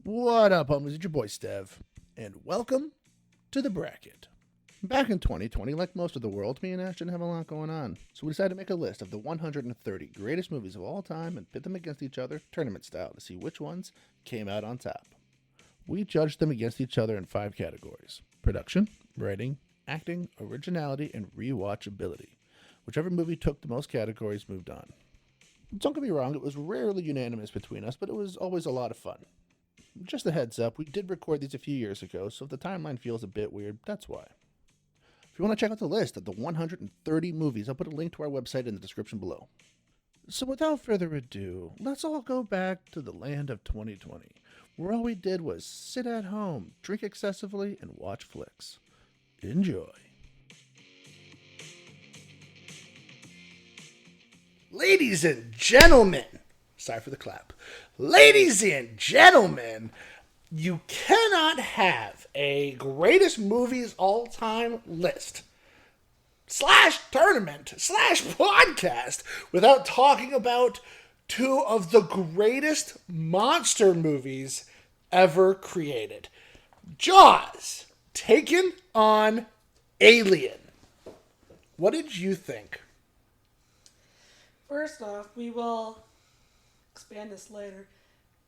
What up, homies? It's your boy Stev, and welcome to The Bracket. Back in 2020, like most of the world, me and Ash didn't have a lot going on, so we decided to make a list of the 130 greatest movies of all time and pit them against each other, tournament style, to see which ones came out on top. We judged them against each other in 5 categories: production, writing, acting, originality, and rewatchability. Whichever movie took the most categories moved on. Don't get me wrong, it was rarely unanimous between us, but it was always a lot of fun. Just a heads up, we did record these a few years ago, so if the timeline feels a bit weird, that's why. If you want to check out the list of the 130 movies, I'll put a link to our website in the description below. So without further ado, let's all go back to the land of 2020, where all we did was sit at home, drink excessively, and watch flicks. Enjoy. Ladies and gentlemen, sorry for the clap. Ladies and gentlemen, you cannot have a greatest movies all time list / tournament / podcast without talking about 2 of the greatest monster movies ever created. Jaws taking on Alien. What did you think? First off, we will expand this later.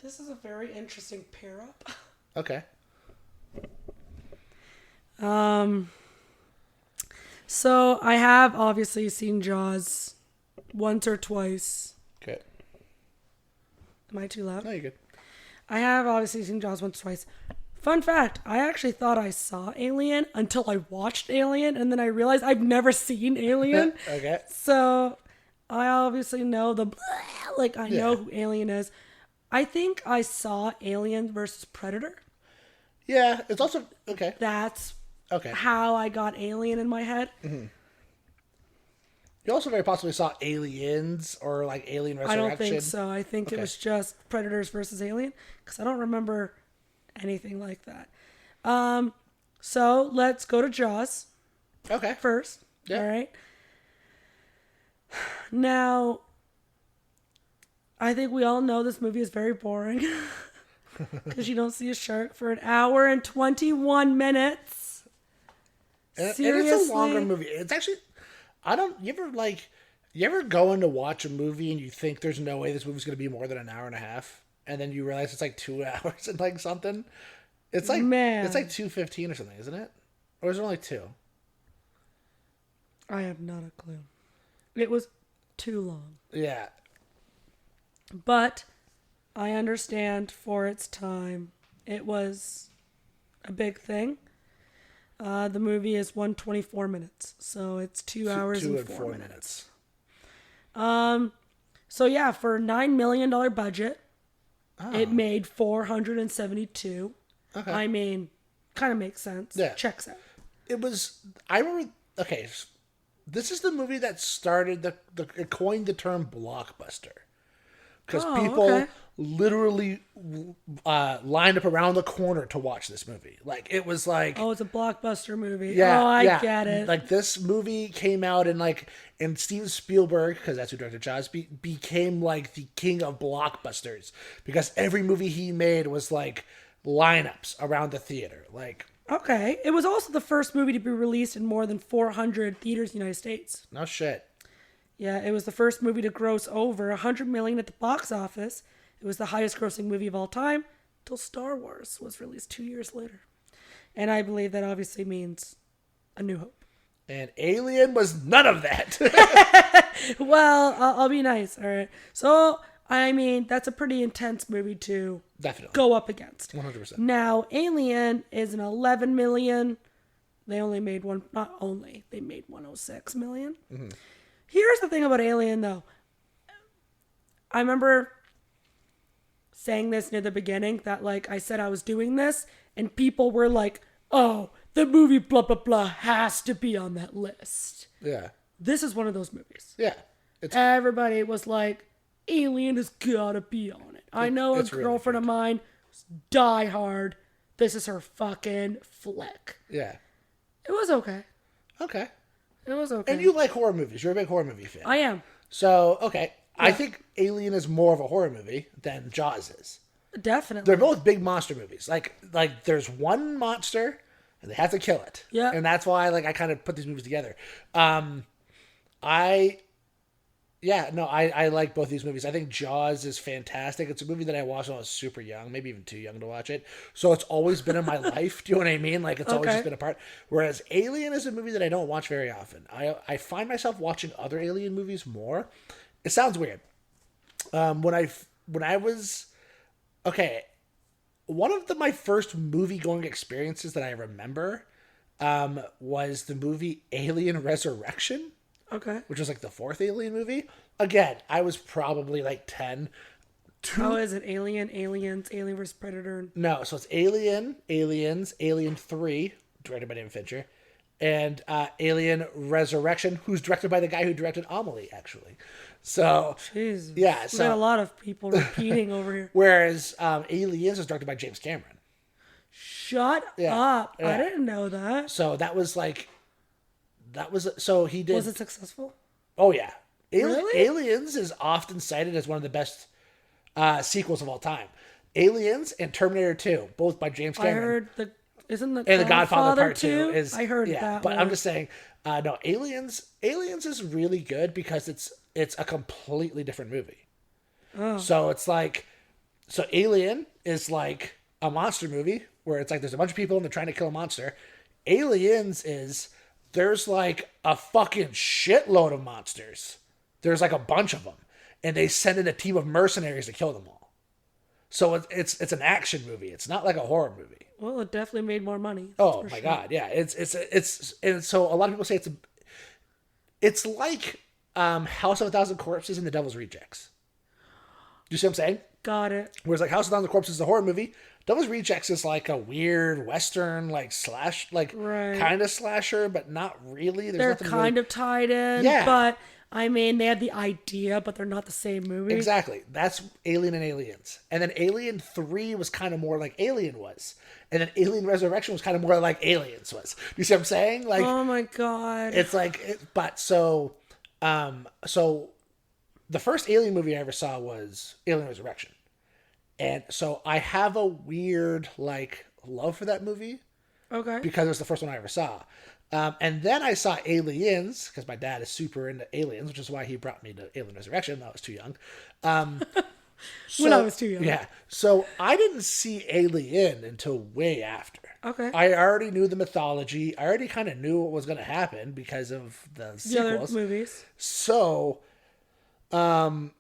This is a very interesting pair up. Okay. So I have obviously seen Jaws once or twice. Okay. Am I too loud? No, you're good. I have obviously seen Jaws once or twice. Fun fact, I actually thought I saw Alien until I watched Alien, and then I realized I've never seen Alien. Okay. So I obviously know I know who Alien is. I think I saw Alien versus Predator. Yeah, it's also okay. That's Okay. how I got Alien in my head. Mm-hmm. You also very possibly saw Aliens or like Alien Resurrection. I don't think so. I think it was just Predators versus Alien because I don't remember anything like that. So let's go to Jaws. Okay. First. Yeah. All right. Now, I think we all know this movie is very boring because you don't see a shark for an hour and 21 minutes. Seriously? And it's a longer movie. It's actually, you ever go in to watch a movie and you think there's no way this movie's going to be more than an hour and a half, and then you realize it's like 2 hours and like something? It's like, it's like 2:15 or something, isn't it? Or is it only 2? I have not a clue. It was too long. Yeah. But I understand for its time, it was a big thing. The movie is 124 minutes, so it's 2 hours and 4 minutes. So yeah, for a $9 million budget, it made 472. Okay. I mean, kind of makes sense. Yeah. Checks out. I remember, okay, this is the movie that started it coined the term blockbuster. Because people literally lined up around the corner to watch this movie. Like, it was like... Oh, it's a blockbuster movie. Yeah, oh, I get it. Like, this movie came out and Steven Spielberg, because that's who directed Jaws, became like the king of blockbusters. Because every movie he made was like lineups around the theater. Like... Okay. It was also the first movie to be released in more than 400 theaters in the United States. No shit. Yeah, it was the first movie to gross over $100 million at the box office. It was the highest grossing movie of all time till Star Wars was released 2 years later. And I believe that obviously means A New Hope. And Alien was none of that. Well, I'll be nice, all right? So, I mean, that's a pretty intense movie to go up against. 100%. Now, Alien is an 11 million. They only made they made 106 million. Mm-hmm. Here's the thing about Alien, though. I remember saying this near the beginning, that, like, I said I was doing this, and people were like, oh, the movie blah, blah, blah has to be on that list. Yeah. This is one of those movies. Yeah. Everybody was like, Alien has gotta be on it. I know a girlfriend of mine, die hard. This is her fucking flick. Yeah. It was okay. Okay. It was okay. And you like horror movies. You're a big horror movie fan. I am. So, okay. Yeah. I think Alien is more of a horror movie than Jaws is. Definitely. They're both big monster movies. Like there's one monster and they have to kill it. Yeah. And that's why I kind of put these movies together. I like both these movies. I think Jaws is fantastic. It's a movie that I watched when I was super young, maybe even too young to watch it. So it's always been in my life. Do you know what I mean? Like it's always just been a part. Whereas Alien is a movie that I don't watch very often. I find myself watching other Alien movies more. It sounds weird. When I was one of my first movie going experiences that I remember was the movie Alien Resurrection. Okay. Which was like the fourth Alien movie. Again, I was probably like 10. How is it? Aliens, Alien vs. Predator? No, so it's Aliens, Alien 3, directed by David Fincher, and Alien Resurrection, who's directed by the guy who directed Amelie, actually. So, Jesus. yeah. We got a lot of people repeating over here. Whereas Aliens is directed by James Cameron. Shut up. Yeah. I didn't know that. So so he did. Was it successful? Oh, yeah. Really? Aliens is often cited as one of the best sequels of all time. Aliens and Terminator 2, both by James Cameron. I heard the Godfather Part 2 is. I heard that. But one. I'm just saying, no, Aliens is really good because it's a completely different movie. Oh. So it's Alien is like a monster movie where it's like there's a bunch of people and they're trying to kill a monster. Aliens is there's like a fucking shitload of monsters. There's like a bunch of them. And they send in a team of mercenaries to kill them all. So it's an action movie. It's not like a horror movie. Well, it definitely made more money. Oh my God. Yeah. It's and so a lot of people say it's like House of a Thousand Corpses and The Devil's Rejects. Do you see what I'm saying? Got it. Whereas like House of a Thousand Corpses is a horror movie. Devil's Rejects is like a weird Western, like kind of slasher, but not really. They're kind of tied in, but I mean, they had the idea, but they're not the same movie. Exactly. That's Alien and Aliens. And then Alien 3 was kind of more like Alien was. And then Alien Resurrection was kind of more like Aliens was. You see what I'm saying? Like, oh my God. It's so the first Alien movie I ever saw was Alien Resurrection. And so I have a weird, love for that movie. Okay. Because it was the first one I ever saw. And then I saw Aliens, because my dad is super into aliens, which is why he brought me to Alien Resurrection when I was too young. When I was too young. Yeah. So I didn't see Alien until way after. Okay. I already knew the mythology. I already kind of knew what was going to happen because of the sequels. Other movies. So, I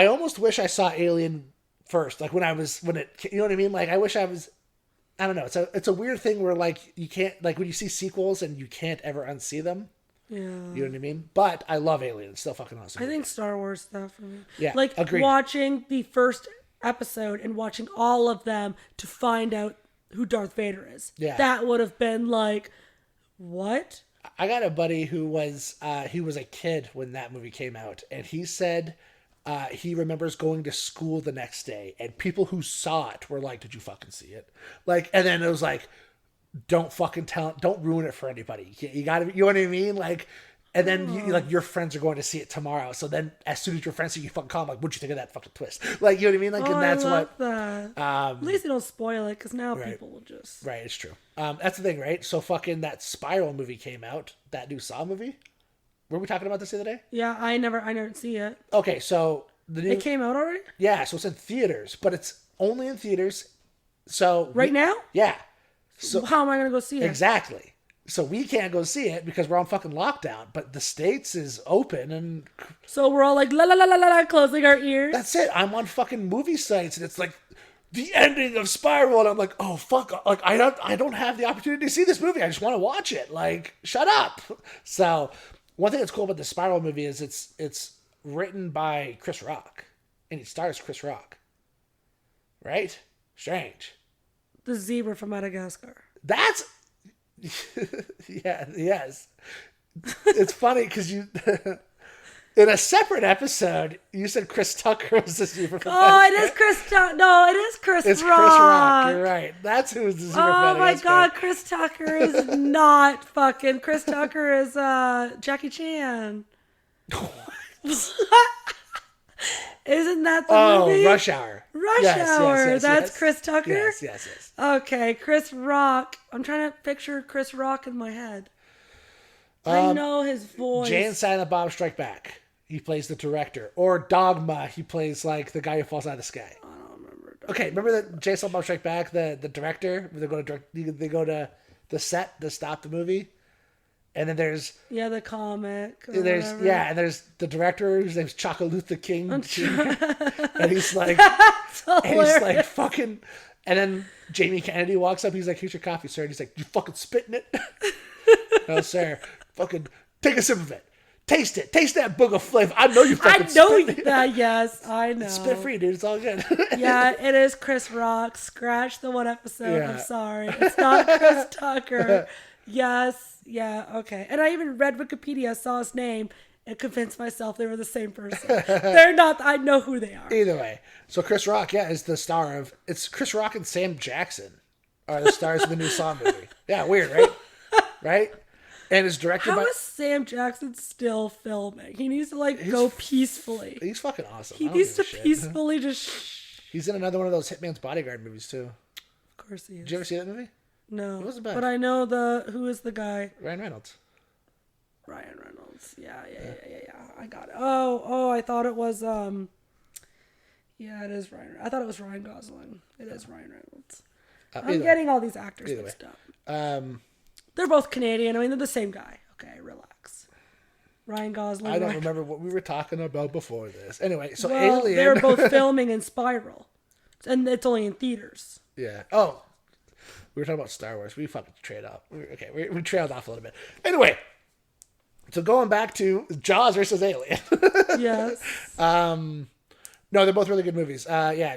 almost wish I saw Alien first, like when it, you know what I mean? Like I wish I don't know. It's a weird thing where you can't, when you see sequels and you can't ever unsee them. Yeah. You know what I mean? But I love Alien. It's still fucking awesome. I think Star Wars stuff for me. Yeah. Agreed. Watching the first episode and watching all of them to find out who Darth Vader is. Yeah. That would have been what? I got a buddy who was he was a kid when that movie came out, and he said he remembers going to school the next day, and people who saw it were like, "Did you fucking see it?" And then it was like, "Don't fucking don't ruin it for anybody. You gotta, you know what I mean?" And then your friends are going to see it tomorrow. So then, as soon as your friends see you, fucking call them, "What'd you think of that fucking twist?" You know what I mean? And that's I love that. At least they don't spoil it, because now right. people will just. Right, it's true. That's the thing, right? So fucking that Spiral movie came out, that new Saw movie. Were we talking about this the other day? Yeah, I never see it. Okay, so it came out already? Yeah, so it's in theaters, but it's only in theaters. So right now? Yeah. So how am I gonna go see it? Exactly. So we can't go see it because we're on fucking lockdown, but the States is open, and so we're all like la la la la la, closing our ears. That's it. I'm on fucking movie sites, and it's like the ending of Spiral, and I'm like, oh fuck, I don't have the opportunity to see this movie. I just want to watch it. Shut up. So one thing that's cool about the Spiral movie is it's written by Chris Rock, and he stars Chris Rock. Right? Strange. The zebra from Madagascar. That's yeah, yes. It's funny because you in a separate episode you said Chris Tucker was the zebra from Madagascar. It is Chris Tucker. No, it is Chris Rock. It's Chris Rock. You're right. That's who's the zebra from Madagascar. Oh my God, Chris Tucker is not fucking. Chris Tucker is Isn't that the movie? Rush Hour. Rush Hour. That's Chris Tucker? Yes. Okay, Chris Rock. I'm trying to picture Chris Rock in my head. I know his voice. Jay and Silent Bob Strike Back. He plays the director. Or Dogma. He plays like the guy who falls out of the sky. I don't remember. Okay, remember the Jay and Silent Bob Strike Back? The director. They go to the set to stop the movie. And then there's the comic. And there's the director whose name's Chocolutha King, and he's like, fucking. And then Jamie Kennedy walks up. He's like, "Here's your coffee, sir." And he's like, "You fucking spitting it?" "No, sir. Fucking take a sip of it. Taste it. Taste that book of flavor. I know you fucking spit it." Yes, I know. Spit free, dude. It's all good. Yeah, it is Chris Rock. Scratch the one episode. Yeah. I'm sorry. It's not Chris Tucker. Yes. Yeah. Okay. And I even read Wikipedia, saw his name, and convinced myself they were the same person. They're not. I know who they are. Either way. So Chris Rock, is the star of. It's Chris Rock and Sam Jackson are the stars of the new Saw movie. Yeah, weird, right? Right? And it's directed by. How is Sam Jackson still filming? He needs to go peacefully. He's fucking awesome. He needs to peacefully just. He's in another one of those Hitman's Bodyguard movies too. Of course he is. Did you ever see that movie? No. It wasn't bad. But I know who is the guy? Ryan Reynolds. Ryan Reynolds. Yeah. I got it. Oh, I thought it was yeah, it is Ryan. I thought it was Ryan Gosling. It is Ryan Reynolds. I'm getting all these actors mixed up. They're both Canadian. I mean, they're the same guy. Okay, relax. Ryan Gosling. I don't remember what we were talking about before this. Anyway, so well, Alien. They're both filming in Spiral, and it's only in theaters. Yeah. Oh. We were talking about Star Wars. We fucking trailed off. We trailed off a little bit. Anyway, so going back to Jaws versus Alien. Yes. No, they're both really good movies.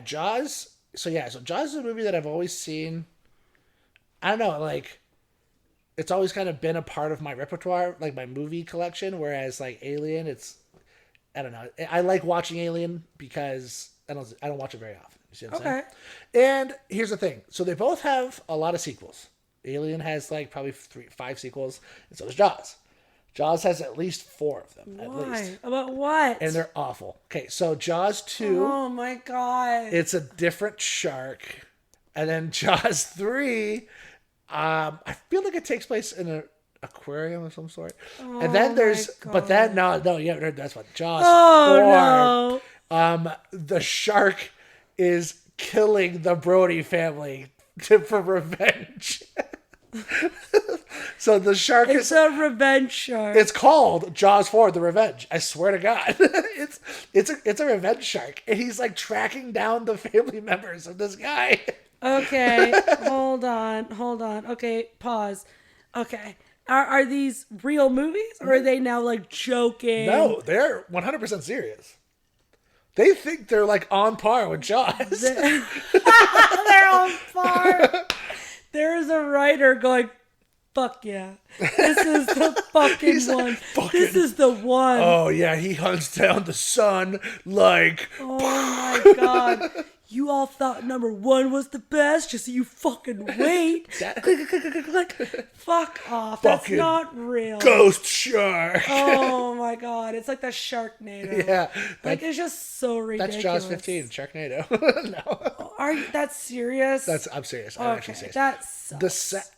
Jaws. So Jaws is a movie that I've always seen. I don't know, it's always kind of been a part of my repertoire, like my movie collection. Whereas Alien, I don't know. I like watching Alien because I don't watch it very often. You see what I'm saying? And here's the thing. So they both have a lot of sequels. Alien has probably 5 sequels, and so does Jaws. Jaws has at least 4 of them. Why? At least. About what? And they're awful. Okay, so Jaws 2. Oh my god. It's a different shark. And then Jaws 3, I feel like it takes place in an aquarium of some sort. Oh, and then there's, but then, that's what, Jaws 4. No. The shark is killing the Brody family for revenge. So the shark is a revenge shark. It's called Jaws 4: The Revenge. I swear to God. it's a revenge shark. And he's tracking down the family members of this guy. Okay, hold on. Okay, pause. Okay. Are these real movies or are they now joking? No, they're 100% serious. They think they're on par with Jaws. They're on par. There's a writer going, fuck yeah. This is the fucking one. This is the one. Oh yeah, he hunts down the sun Oh my god. You all thought number 1 was the best, just so you fucking wait. Fuck off. That's not real. Ghost shark. Oh my god. It's like the Sharknado. Yeah. It's just so ridiculous. That's Jaws 15, Sharknado. No. Are you that serious? I'm serious. I'm actually serious. That sucks.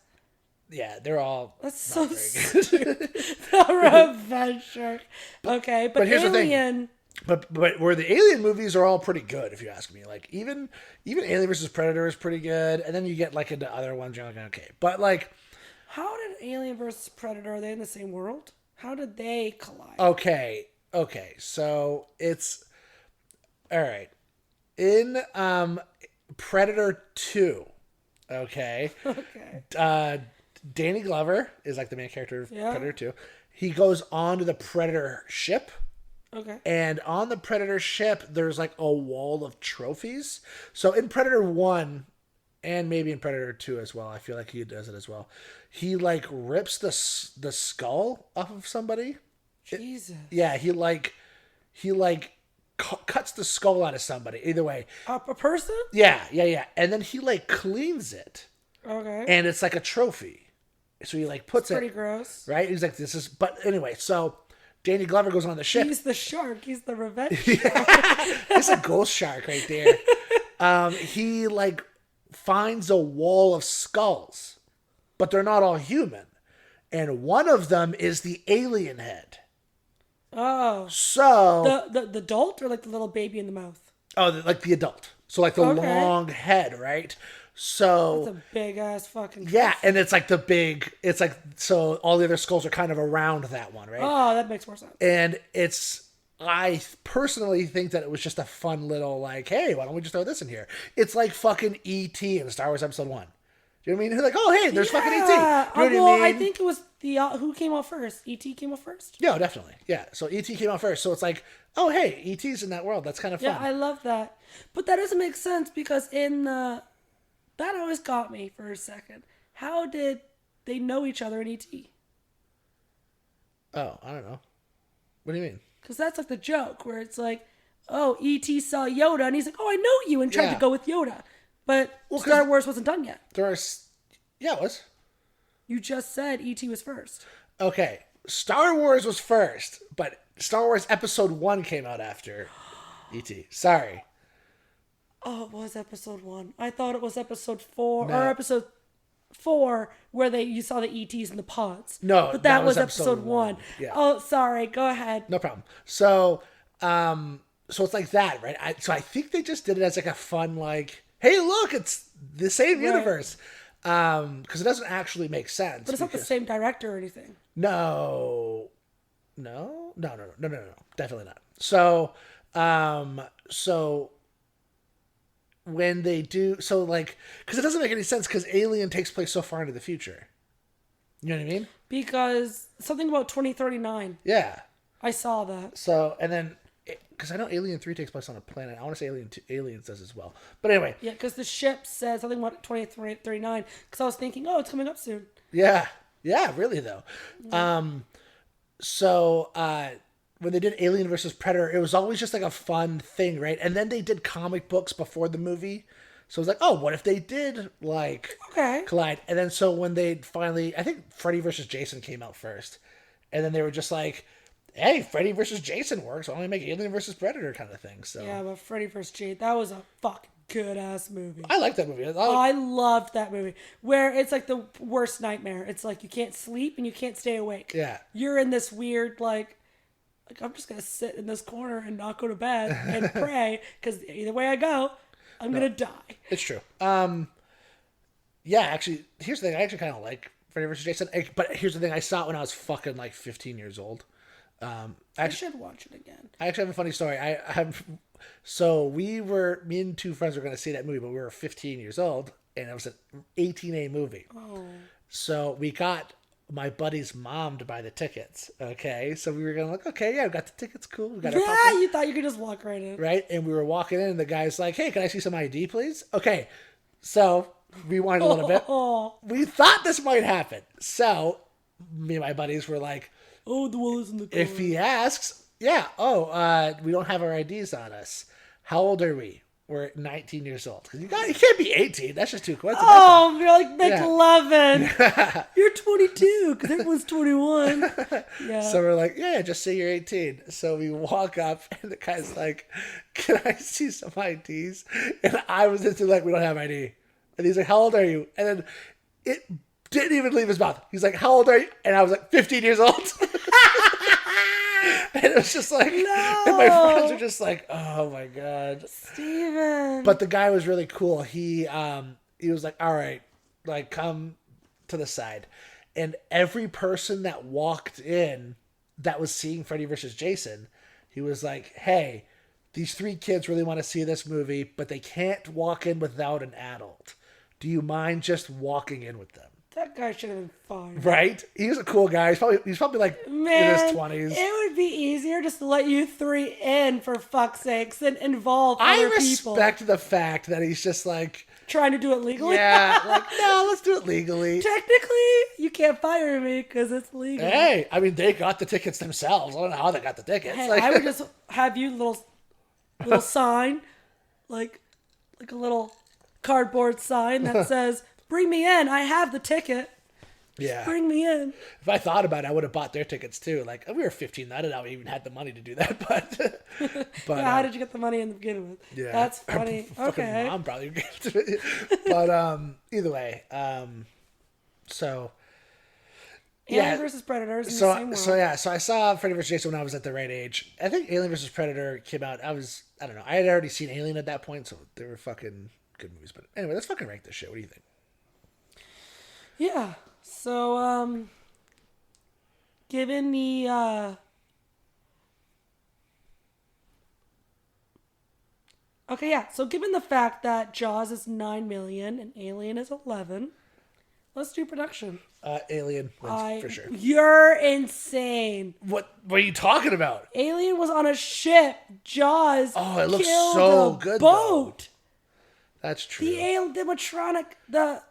They're all. That's so stupid. The revenge shark. Okay, but here's Alien. The thing. But where the Alien movies are all pretty good, if you ask me. Even Alien versus Predator is pretty good, and then you get into other ones, you're okay. But how did Alien versus Predator? Are they in the same world? How did they collide? Okay. So it's all right. In Predator 2, okay. Danny Glover is the main character of Predator 2. He goes on to the Predator ship. Okay. And on the Predator ship, there's a wall of trophies. So in Predator 1, and maybe in Predator 2 as well, I feel like he does it as well. He rips the skull off of somebody. Jesus. He cuts the skull out of somebody. Either way. A person? Yeah. And then he cleans it. Okay. And it's a trophy. So he puts it. Pretty gross. Right? He's this is, but anyway, so Danny Glover goes on the ship. He's the shark. He's the revenge. It's a ghost shark right there. He like finds a wall of skulls, but they're not all human. And one of them is the alien head. Oh. So the adult or like the little baby in the mouth? oh, like the adult. So like the long head, right? So That's a big ass fucking. yeah, and it's like it's like, so all the other skulls are kind of around that one, right? Oh, that makes more sense. And I personally think that it was just a fun little like, hey, why don't we just throw this in here? It's like fucking E.T. in Star Wars Episode 1. Do you know what I mean? They're like, oh, hey, there's fucking E.T. You know what I mean? I think it was the who came out first. E.T. came out first. Yeah, definitely. Yeah, so E.T. came out first. So it's like, oh, hey, E.T.'s in that world. That's kind of fun. Yeah, I love that. But that doesn't make sense because that always got me for a second. How did they know each other in E.T.? Oh, I don't know. What do you mean? Because that's like the joke where it's like, oh, E.T. saw Yoda and he's like, oh, I know you, and tried to go with Yoda. But Star Wars wasn't done yet. Yeah, it was. You just said E.T. was first. Okay, Star Wars was first, but Star Wars Episode 1 came out after E.T. Sorry. Oh, it was Episode 1. I thought it was Episode 4 or Episode 4 where you saw the ETs in the pods. No, but that was Episode 1. Yeah. Oh, sorry. Go ahead. No problem. So it's like that, right? So I think they just did it as like a fun, like, hey, look, it's the same universe. Because it doesn't actually make sense. But it's not the same director or anything. No. Definitely not. So when they do, so like, because it doesn't make any sense because Alien takes place so far into the future. You know what I mean? Because something about 2039. Yeah. I saw that. So, and then, because I know Alien 3 takes place on a planet. I want to say Aliens does as well. But anyway. Yeah, because the ship says something about 2039. Because I was thinking, oh, it's coming up soon. Yeah. Yeah, really though. Yeah. When they did Alien versus Predator, it was always just like a fun thing, right? And then they did comic books before the movie. So it was like, oh, what if they did like collide? And then so when they finally, I think Freddy versus Jason came out first. And then they were just like, hey, Freddy versus Jason works. Why don't we make Alien versus Predator kind of thing? So yeah, but Freddy versus Jason, that was a fucking good ass movie. I like that movie. I loved that movie. Where it's like the worst nightmare. It's like you can't sleep and you can't stay awake. Yeah. You're in this weird like I'm just going to sit in this corner and not go to bed and pray because either way I go, I'm going to die. It's true. Yeah, actually, here's the thing. I actually kind of like Freddy vs. Jason. But here's the thing. I saw it when I was fucking like 15 years old. I should watch it again. I actually have a funny story. So me and two friends were going to see that movie, but we were 15 years old, and it was an 18A movie. Oh. So we got my buddy's mom to buy the tickets. Okay, so we were going like, okay, yeah, we got the tickets, cool. We got you thought you could just walk right in, right? And we were walking in, and the guy's like, "Hey, can I see some ID, please?" Okay, so we wanted a little bit. We thought this might happen, so me and my buddies were like, "Oh, the wall is in the car." If he asks, yeah, we don't have our IDs on us. How old are we? We're 19 years old. Because you can't be 18. That's just too coincidental. Oh, you're like McLovin. You're 22 because everyone's 21. Yeah. So we're like, yeah, just say you're 18. So we walk up and the guy's like, can I see some IDs? And I was into like, we don't have ID. And he's like, how old are you? And then it didn't even leave his mouth. He's like, how old are you? And I was like, 15 years old. And it was just like, and my friends were just like, oh my God. Steven. But the guy was really cool. He was like, all right, like come to the side. And every person that walked in that was seeing Freddy vs. Jason, he was like, hey, these 3 kids really want to see this movie, but they can't walk in without an adult. Do you mind just walking in with them? That guy should have been fine. Right? He was a cool guy. He's probably like in his 20s. It would be easier just to let you 3 in, for fuck's sakes, than involve other people. I respect the fact that he's just like... trying to do it legally? Yeah, like, no, let's do it legally. Technically, you can't fire me because it's legal. Hey, I mean, they got the tickets themselves. I don't know how they got the tickets. Hey, I would just have you little sign, like a little cardboard sign that says... bring me in. I have the ticket. Yeah. Bring me in. If I thought about it, I would have bought their tickets too. Like, we were 15. I don't know if I even had the money to do that, but Yeah, how did you get the money in the beginning with? yeah, That's funny. Fucking Okay. mom probably gave it to me. But either way, so Alien versus Predator is in the same world. so I saw Freddy vs. Jason when I was at the right age. I think Alien vs. Predator came out. I don't know. I had already seen Alien at that point, so they were fucking good movies. But anyway, let's fucking rank this shit. What do you think? Yeah. So, given the, okay, yeah. So given the fact that Jaws is 9 million and Alien is 11, let's do production. Alien wins for sure. You're insane. What are you talking about? Alien was on a ship. Jaws. Oh, it looks killed so a good, boat. That's true. The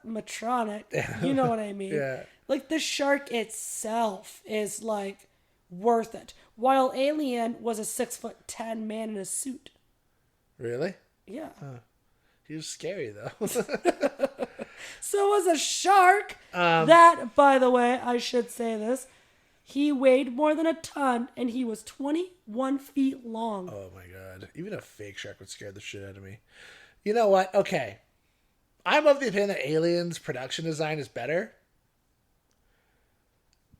Matronic, you know what I mean. Yeah. Like, the shark itself is, like, worth it. While Alien was a 6'10" man in a suit. Really? Yeah. He was scary, though. So was a shark. That, by the way, I should say this. He weighed more than a ton, and he was 21 feet long. Oh, my God. Even a fake shark would scare the shit out of me. You know what? Okay. I'm of the opinion that Alien's production design is better.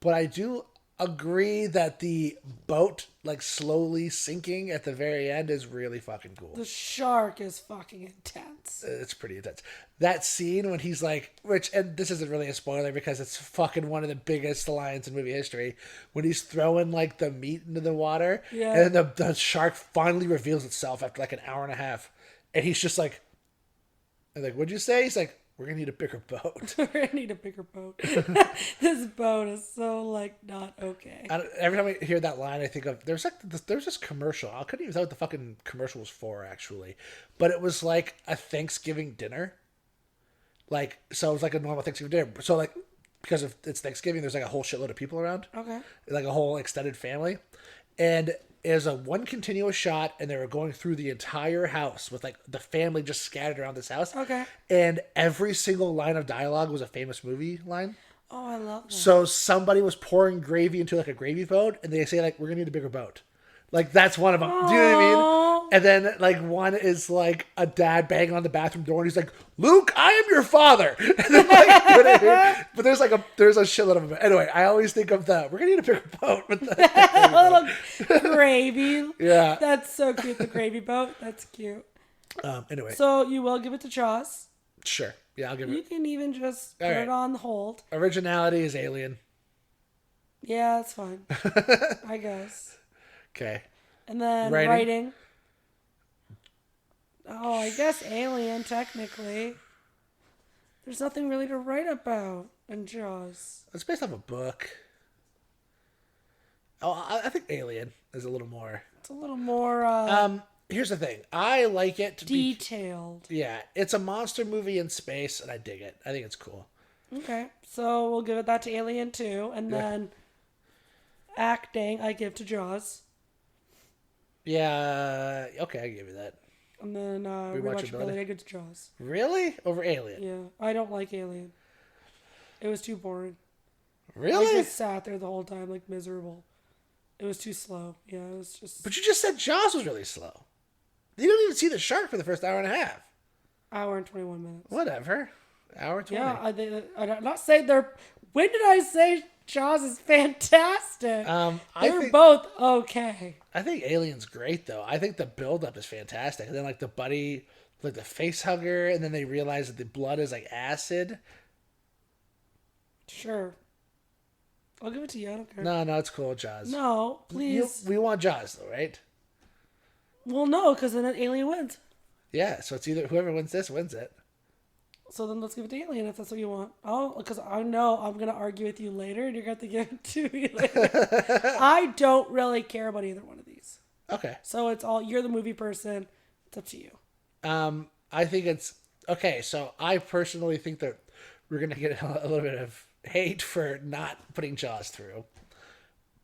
But I do agree that the boat, like, slowly sinking at the very end is really fucking cool. The shark is fucking intense. It's pretty intense. That scene when he's like, and this isn't really a spoiler because it's fucking one of the biggest lines in movie history, when he's throwing, like, the meat into the water, Yeah. and then the shark finally reveals itself after, like, an hour and a half. And he's just like, what'd you say? He's like, we're going to need a bigger boat. We're gonna need a bigger boat. This boat is so, like, not okay. Every time I hear that line, I think of, there's this commercial. I couldn't even tell what the fucking commercial was for, actually. But it was like a Thanksgiving dinner. Like, so it was like a normal Thanksgiving dinner. So, like, because of it's Thanksgiving, there's like a whole shitload of people around. Okay. Like a whole extended family. And it was a one continuous shot, and they were going through the entire house with, like, the family just scattered around this house. Okay. And every single line of dialogue was a famous movie line. Oh, I love that. So somebody was pouring gravy into, like, a gravy boat, and they say, like, we're gonna need a bigger boat. Like, that's one of them. Do you know what I mean? And then, like, one is, like, a dad banging on the bathroom door, and he's like, Luke, I am your father. And then, like, you know what I mean? But there's a shitload of them. Anyway, I always think of we're going to need a bigger boat. With A little gravy. Yeah. That's so cute, the gravy boat. That's cute. Anyway. So you will give it to Jaws. Sure. Yeah, I'll give You it. can even just put right. it on hold. Originality is Alien. Yeah, that's fine. I guess. Okay. And then writing. Oh, I guess Alien, technically. There's nothing really to write about in Jaws. It's based off a book. Oh, I think Alien is a little more. It's a little more Here's the thing. I like it to be... detailed. Yeah, it's a monster movie in space, and I dig it. I think it's cool. Okay, so we'll give it that to Alien 2, and then acting I give to Jaws. Yeah, okay, I give you that. And then rewatchability I give to Jaws. Really? Over Alien? Yeah, I don't like Alien. It was too boring. Really? I just sat there the whole time like miserable. It was too slow. Yeah, it was just... But you just said Jaws was really slow. You don't even see the shark for the first hour and a half. Hour and 21 minutes. Whatever. Hour 20. Yeah, I'm not saying they're... When did I say Jaws is fantastic? They're both okay. I think Alien's great, though. I think the build-up is fantastic. And then, like, the buddy, like, the face hugger, and then they realize that the blood is, like, acid. Sure. I'll give it to you. I don't care. No, it's cool, Jaws. No, please. We want Jaws, though, right? Well, no, because then Alien wins. Yeah, so it's either whoever wins this wins it. So then let's give it to Alien if that's what you want. Oh, because I know I'm going to argue with you later and you're going to give it to me later. I don't really care about either one of these. Okay. So it's all, you're the movie person. It's up to you. I think it's, okay, so I personally think that we're going to get a little bit of hate for not putting Jaws through.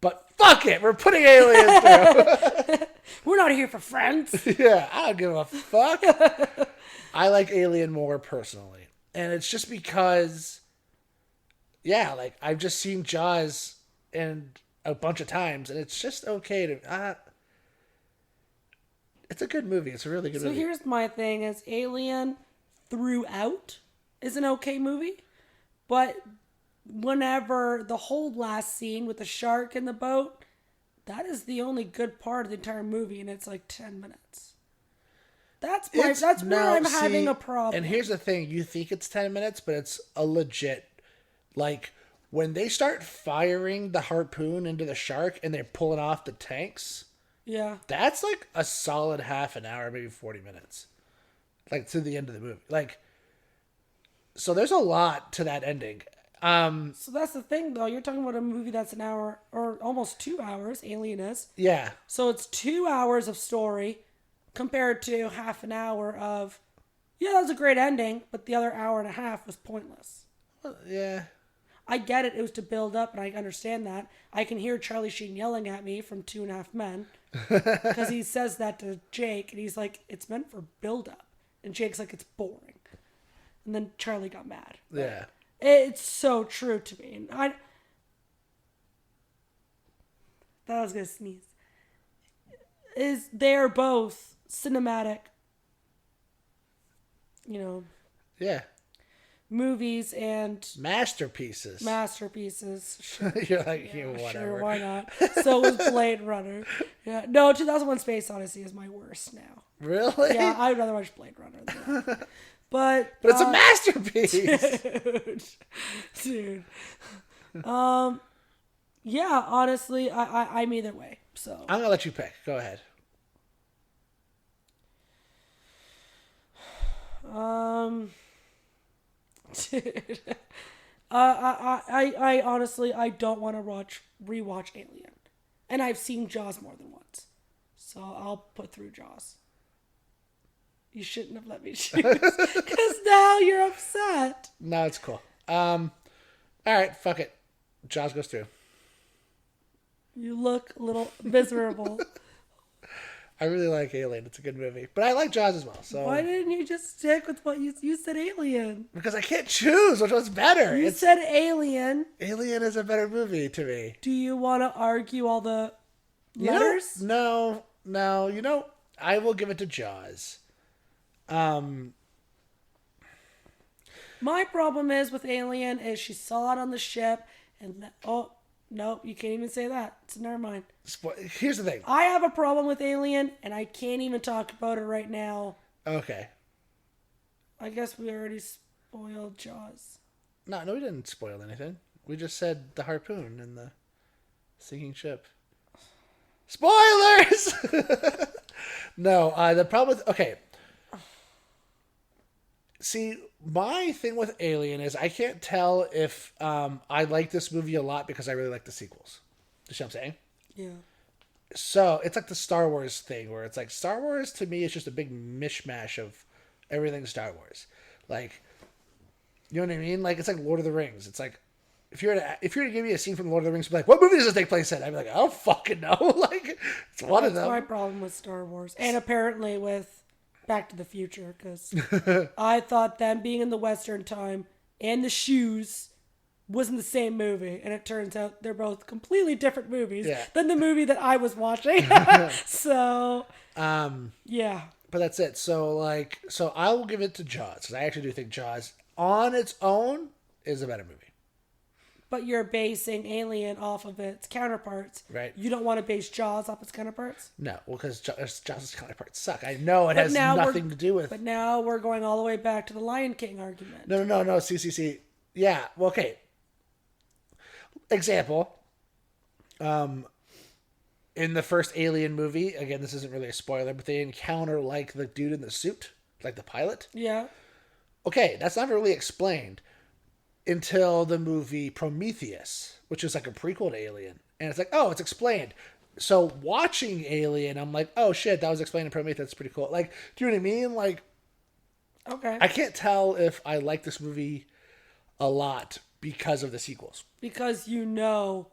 But fuck it, we're putting Aliens through. We're not here for friends. Yeah, I don't give a fuck. I like Alien more personally. And it's just because yeah, like I've just seen Jaws and a bunch of times, and it's just okay to. It's a good movie. It's a really good movie. So here's my thing: is Alien throughout is an okay movie, but whenever the whole last scene with the shark in the boat, that is the only good part of the entire movie, and it's like 10 minutes. That's where I'm having a problem. And here's the thing: you think it's 10 minutes, but it's a legit. Like when they start firing the harpoon into the shark and they're pulling off the tanks. Yeah. That's like a solid half an hour, maybe 40 minutes. Like to the end of the movie. Like, so there's a lot to that ending. So that's the thing, though. You're talking about a movie that's an hour or almost 2 hours. Alien is. Yeah. So it's 2 hours of story compared to half an hour of, yeah, that was a great ending, but the other hour and a half was pointless. Well, yeah. I get it. It was to build up, and I understand that. I can hear Charlie Sheen yelling at me from 2.5 Men because he says that to Jake, and he's like, "It's meant for build up," and Jake's like, "It's boring." And then Charlie got mad. Yeah. It's so true to me. And I was gonna sneeze. They're both cinematic, Yeah. movies and Masterpieces. Sure. You're like, Yeah, whatever. sure, why not? So was Blade Runner. Yeah, no, 2001: Space Odyssey is my worst now. Really? Yeah, I'd rather watch Blade Runner than that. But it's a masterpiece. dude. Yeah, honestly, I'm either way. So I'm gonna let you pick. Go ahead. Dude. I honestly, I don't want to rewatch Alien, and I've seen Jaws more than once, so I'll put through Jaws. You shouldn't have let me choose, because now you're upset. No, it's cool. All right, fuck it. Jaws goes through. You look a little miserable. I really like Alien. It's a good movie, but I like Jaws as well. So Why didn't you just stick with what you said? Alien. Because I can't choose which one's better. You said Alien. Alien is a better movie to me. Do you want to argue all the letters? No. I will give it to Jaws. My problem is with Alien is she saw it on the ship and no, you can't even say that. So never mind. Here's the thing. I have a problem with Alien and I can't even talk about it right now. Okay. I guess we already spoiled Jaws. No, we didn't spoil anything. We just said the harpoon and the sinking ship. Spoilers! No, the problem with... Okay. See, my thing with Alien is I can't tell if I like this movie a lot because I really like the sequels. You see what I'm saying? Yeah. So, it's like the Star Wars thing where it's like Star Wars to me is just a big mishmash of everything Star Wars. Like, you know what I mean? Like, it's like Lord of the Rings. It's like, if you were to give me a scene from Lord of the Rings, be like, what movie does this take place in? I'd be like, I don't fucking know. Like, it's one of them. That's my problem with Star Wars. And apparently with Back to the Future, because I thought them being in the Western time and the shoes wasn't the same movie, and it turns out they're both completely different movies than the movie that I was watching. So, yeah. But that's it. So I will give it to Jaws because I actually do think Jaws on its own is a better movie. But you're basing Alien off of its counterparts. Right. You don't want to base Jaws off its counterparts? No, well, because Jaws' counterparts suck. I know it has nothing to do with... But now we're going all the way back to the Lion King argument. No. See. Yeah, well, okay. Example. In the first Alien movie, again, this isn't really a spoiler, but they encounter, like, the dude in the suit, like the pilot. Yeah. Okay, that's never really explained until the movie Prometheus, which is like a prequel to Alien. And it's like, oh, it's explained. So watching Alien, I'm like, oh shit, that was explained in Prometheus. That's pretty cool. Like, do you know what I mean? Like, okay. I can't tell if I like this movie a lot because of the sequels. Because you know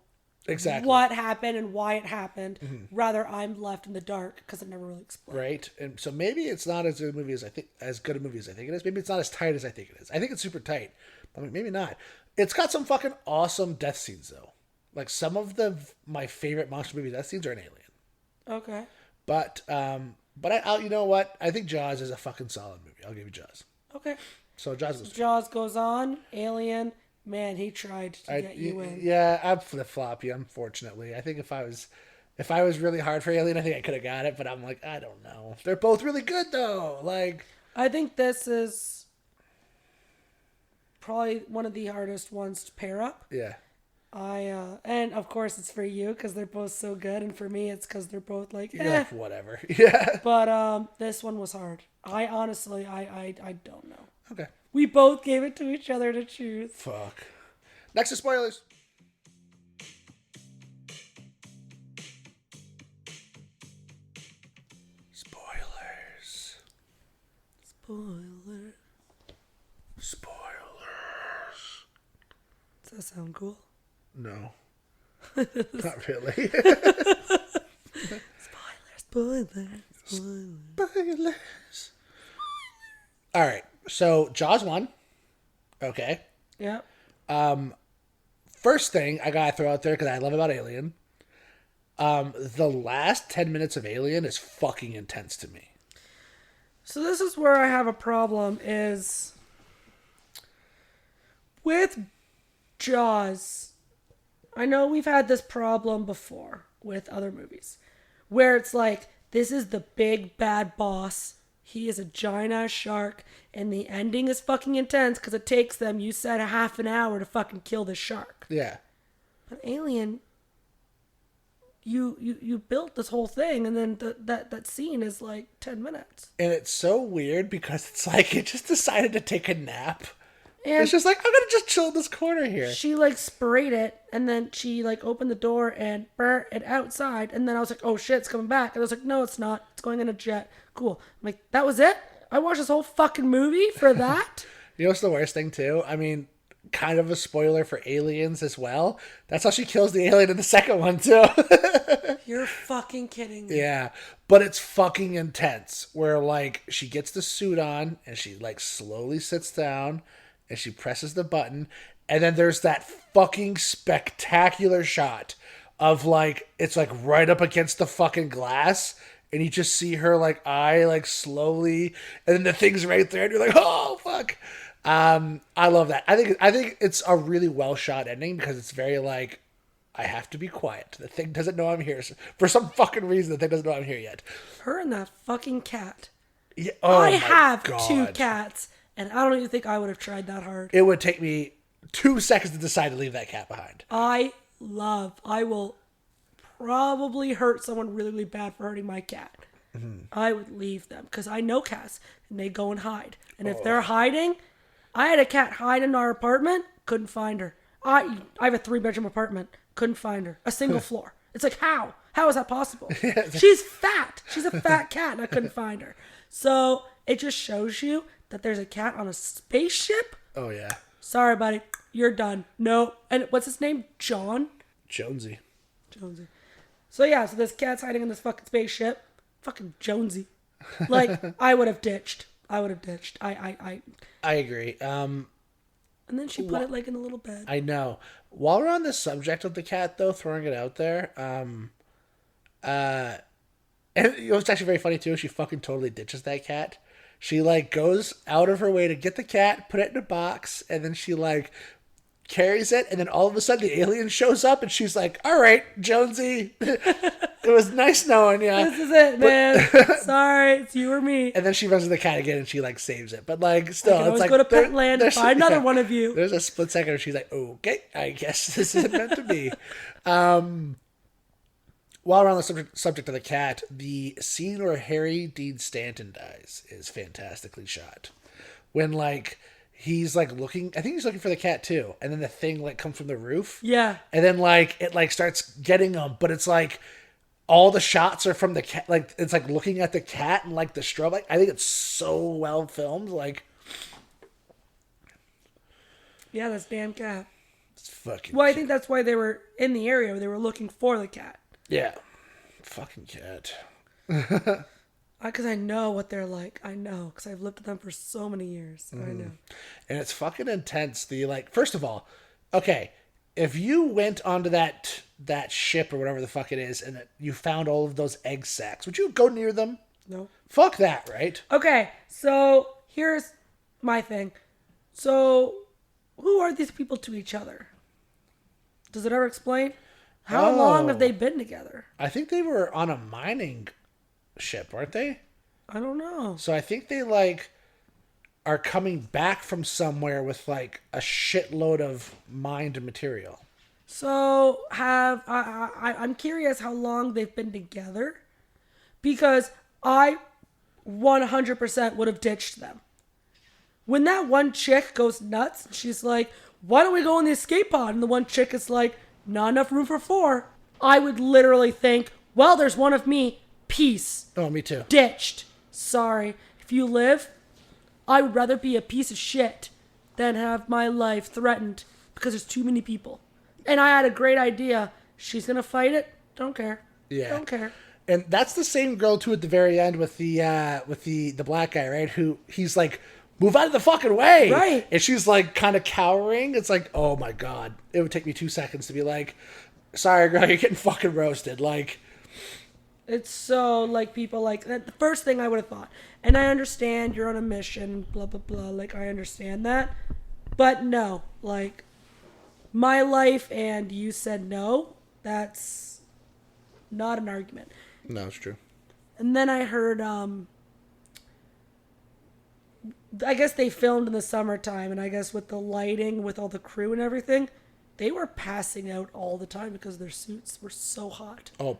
exactly what happened and why it happened. Mm-hmm. Rather, I'm left in the dark because it never really explained. Right, and so maybe it's not as good a movie as I think it is. Maybe it's not as tight as I think it is. I think it's super tight. I mean, maybe not. It's got some fucking awesome death scenes though. Like some of my favorite monster movie death scenes are in Alien. Okay. But I'll you know what? I think Jaws is a fucking solid movie. I'll give you Jaws. Okay. So Jaws is Jaws goes on. Alien. Man, he tried to get you in. Yeah, I'm flip floppy. Unfortunately, I think if I was really hard for Alien, I think I could have got it. But I'm like, I don't know. They're both really good though. Like, I think this is probably one of the hardest ones to pair up. yeah. And of course it's for you because they're both so good, and for me it's because they're both like, You're eh. like, whatever. Yeah. But this one was hard. I honestly, I don't know. Okay. We both gave it to each other to choose. Fuck. Next is spoilers. Spoilers. Spoiler. Spoilers. Does that sound cool? No. Not really. Spoilers. Spoilers. All right. So Jaws 1. Okay. Yeah. First thing I gotta throw out there because I love about Alien. The last 10 minutes of Alien is fucking intense to me. So this is where I have a problem is with Jaws. I know we've had this problem before with other movies where it's like, this is the big bad boss. He is a giant ass shark, and the ending is fucking intense because it takes them, you said, a half an hour to fucking kill this shark. Yeah. But Alien, you built this whole thing, and then that scene is like 10 minutes. And it's so weird because it's like it just decided to take a nap. And It's just like, I'm gonna just chill in this corner here. she like sprayed it, and then she like opened the door and burnt it outside, and then I was like, oh shit, it's coming back. And I was like, no, it's not. It's going in a jet. Cool. I'm like, that was it? I watched this whole fucking movie for that? You know what's the worst thing too? I mean, kind of a spoiler for Aliens as well. That's how she kills the alien in the second one too. You're fucking kidding me. Yeah, but it's fucking intense. Where like she gets the suit on and she like slowly sits down and she presses the button, and then there's that fucking spectacular shot of like it's like right up against the fucking glass. And you just see her like eye like slowly, and then the thing's right there, and you're like, "Oh fuck!" I love that. I think it's a really well shot ending because it's very like, I have to be quiet. The thing doesn't know I'm here for some fucking reason. The thing doesn't know I'm here yet. Her and that fucking cat. Yeah, oh I my have God. 2 cats, and I don't even think I would have tried that hard. It would take me 2 seconds to decide to leave that cat behind. I will probably hurt someone really, really bad for hurting my cat. I would leave them because I know cats and they go and hide. And if they're hiding, I had a cat hide in our apartment, couldn't find her. I have a 3-bedroom apartment, couldn't find her. A single floor. It's like, how? How is that possible? She's fat. She's a fat cat and I couldn't find her. So it just shows you that there's a cat on a spaceship. Oh yeah, Sorry, buddy. You're done. No. And what's his name? Jonesy. Jonesy. So yeah, so this cat's hiding in this fucking spaceship. Fucking Jonesy. Like, I would have ditched. I agree. And then she put it like in a little bed. I know. While we're on the subject of the cat, though, throwing it out there, and it's actually very funny too. She fucking totally ditches that cat. She like goes out of her way to get the cat, put it in a box, and then she like carries it, and then all of a sudden the alien shows up, and she's like, "All right, Jonesy, it was nice knowing you." This is it, man. Sorry, it's you or me. And then she runs to the cat again, and she like saves it. But like, still, I can always it's like go to Petland and find another one of you. There's a split second where she's like, "Okay, I guess this isn't meant to be." While we're on the subject of the cat, the scene where Harry Dean Stanton dies is fantastically shot. When like he's like looking, I think he's looking for the cat too, and then the thing like comes from the roof. Yeah. And then like it like starts getting him, but it's like all the shots are from the cat. Like it's like looking at the cat and like the strobe. Like I think it's so well filmed. Like, Yeah, that's damn cat. it's fucking. Well, I think that's why they were in the area where they were looking for the cat. Yeah, fucking cat. Because I know what they're like. I know, because I've lived with them for so many years. So I know. And it's fucking intense. The like, first of all, Okay, if you went onto that ship or whatever the fuck it is, and you found all of those egg sacs, would you go near them? No. Fuck that, right? Okay, so here's my thing. So, who are these people to each other? Does it ever explain? How long have they been together? I think they were on a mining ship, weren't they? I don't know. So I think they like are coming back from somewhere with like a shitload of mined material. So I'm curious how long they've been together, because I 100% would have ditched them. When that one chick goes nuts, she's like, "Why don't we go in the escape pod?" And the one chick is like, "Not enough room for 4." I would literally think, "Well, there's one of me. Peace. Oh, me too. Ditched. Sorry. If you live, I would rather be a piece of shit than have my life threatened because there's too many people." And I had a great idea. She's gonna fight it. Don't care. Yeah. Don't care. And that's the same girl too at the very end with the black guy, right? Who he's like, "Move out of the fucking way!" Right. And she's like kind of cowering. It's like, oh my god, it would take me 2 seconds to be like, "Sorry, girl, you're getting fucking roasted." Like, It's so like people like that. The first thing I would have thought, and I understand you're on a mission, blah blah blah. Like I understand that, but no, like my life and you said no. That's not an argument. no, it's true. And then I heard, I guess they filmed in the summertime, and I guess with the lighting, with all the crew and everything, they were passing out all the time because their suits were so hot. Oh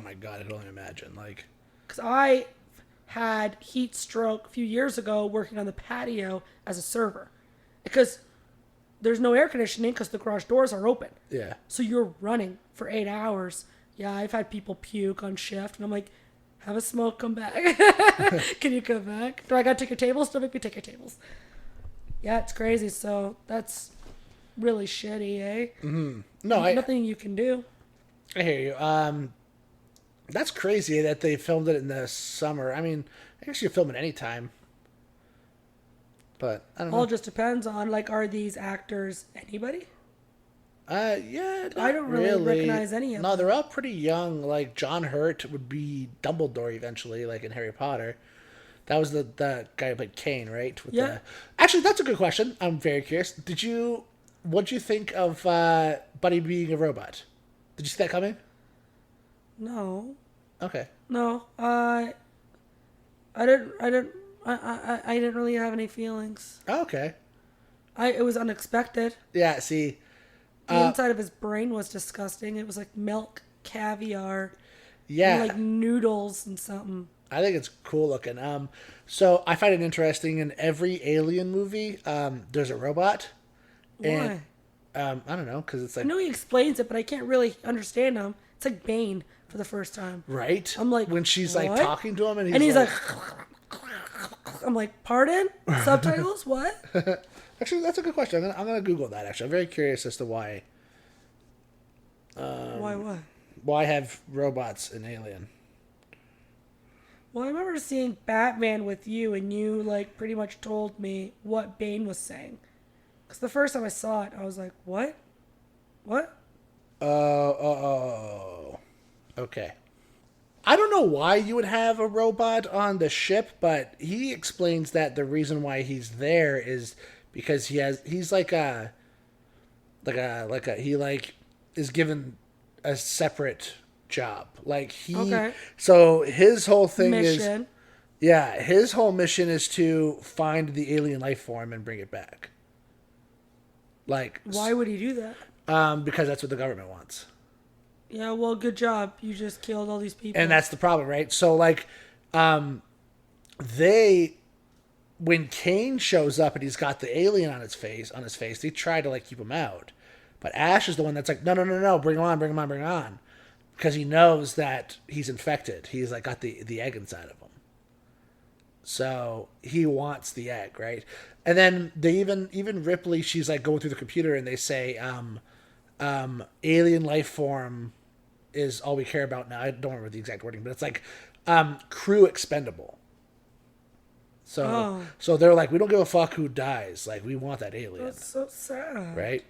my god, I can only imagine. Like, Because I had heat stroke a few years ago working on the patio as a server. Because there's no air conditioning because the garage doors are open. yeah. So you're running for 8 hours. Yeah, I've had people puke on shift, and I'm like, "Have a smoke, come back." Can you come back? Do I gotta take your tables? Don't make me take your tables. Yeah, it's crazy. So that's really shitty, eh? No, Nothing you can do. I hear you. That's crazy that they filmed it in the summer. I mean, I guess you film it anytime. But I don't know. All just depends on, like, are these actors anybody? Yeah, I don't really recognize any of No, them. they're all pretty young. Like John Hurt would be Dumbledore eventually, like in Harry Potter. That was the guy who played Kane, right? With Yeah. Actually, that's a good question. I'm very curious. What'd you think of Buddy being a robot? Did you see that coming? No. Okay. No. I didn't really have any feelings. Oh, okay. It was unexpected. Yeah. See. The inside of his brain was disgusting. It was like milk, caviar, Yeah. and like noodles and something. I think it's cool looking. So I find it interesting. In every Alien movie, there's a robot. Why? And, I don't know, because it's I like know he explains it, but I can't really understand him. It's like Bane for the first time. right. I'm like, when she's what? like talking to him, and And he's like, like I'm like, pardon? Subtitles? What? actually, that's a good question. I'm gonna Google that. Actually, I'm very curious as to why Why what? have robots in Alien. Well, I remember seeing Batman with you, and you like pretty much told me what Bane was saying. Because the first time I saw it, I was like, what? What? Okay. I don't know why you would have a robot on the ship, but he explains that the reason why he's there is because he's like he like is given a separate job. Like Okay. so his whole thing Mission. his whole mission is to find the alien life form and bring it back. Like, Why would he do that? because that's what the government wants. Yeah, well, good job. You just killed all these people. And that's the problem, right? So like, when Kane shows up and he's got the alien on his face, they try to like keep him out, but Ash is the one that's like, no, bring him on, because he knows that he's infected. He's like got the egg inside of him, so he wants the egg, right? And then they even Ripley, she's like going through the computer and they say, alien life form is all we care about now. I don't remember the exact wording, but it's like crew expendable. So they're like, we don't give a fuck who dies. Like, we want that alien. That's so sad. Right?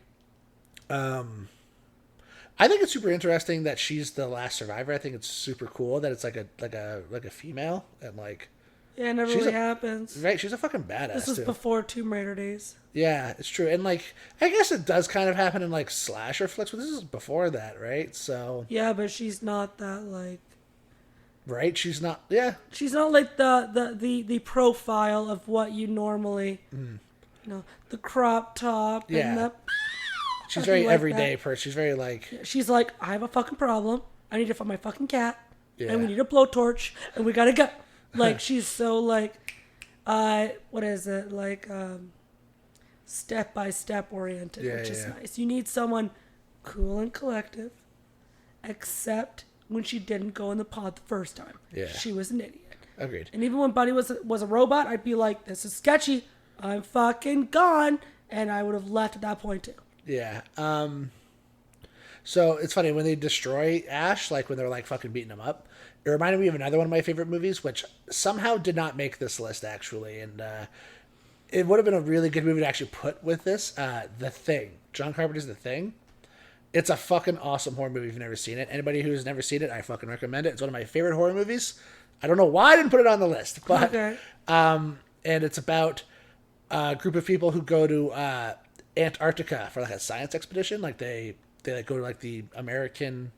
I think it's super interesting that she's the last survivor. I think it's super cool that it's like a female and like Yeah, it never she's really a- happens. right. She's a fucking badass. This was too. before Tomb Raider days. Yeah, it's true. And like I guess it does kind of happen in like slasher flicks, but this is before that, right? So Yeah, but she's not that like. right, she's not. Yeah, She's not like the profile of what you normally, the crop top Yeah. and the. she's Nothing very like everyday that. person. She's very like She's like, I have a fucking problem. I need to find my fucking cat, Yeah. and we need a blowtorch, and we gotta go. Like she's so like, what is it like? Step by step oriented, Yeah, which is yeah. nice. You need someone cool and collective, except when she didn't go in the pod the first time. Yeah. She was an idiot. agreed. And even when Buddy was a robot, I'd be like, this is sketchy. I'm fucking gone. And I would have left at that point too. Yeah. So it's funny when they destroy Ash, like when they're like fucking beating him up. It reminded me of another one of my favorite movies, which somehow did not make this list actually, and it would have been a really good movie to actually put with this. The Thing, John Carpenter's The Thing. It's a fucking awesome horror movie if you've never seen it. Anybody who's never seen it, I fucking recommend it. It's one of my favorite horror movies. I don't know why I didn't put it on the list, but Okay. and it's about a group of people who go to Antarctica for like a science expedition. Like they like go to like the American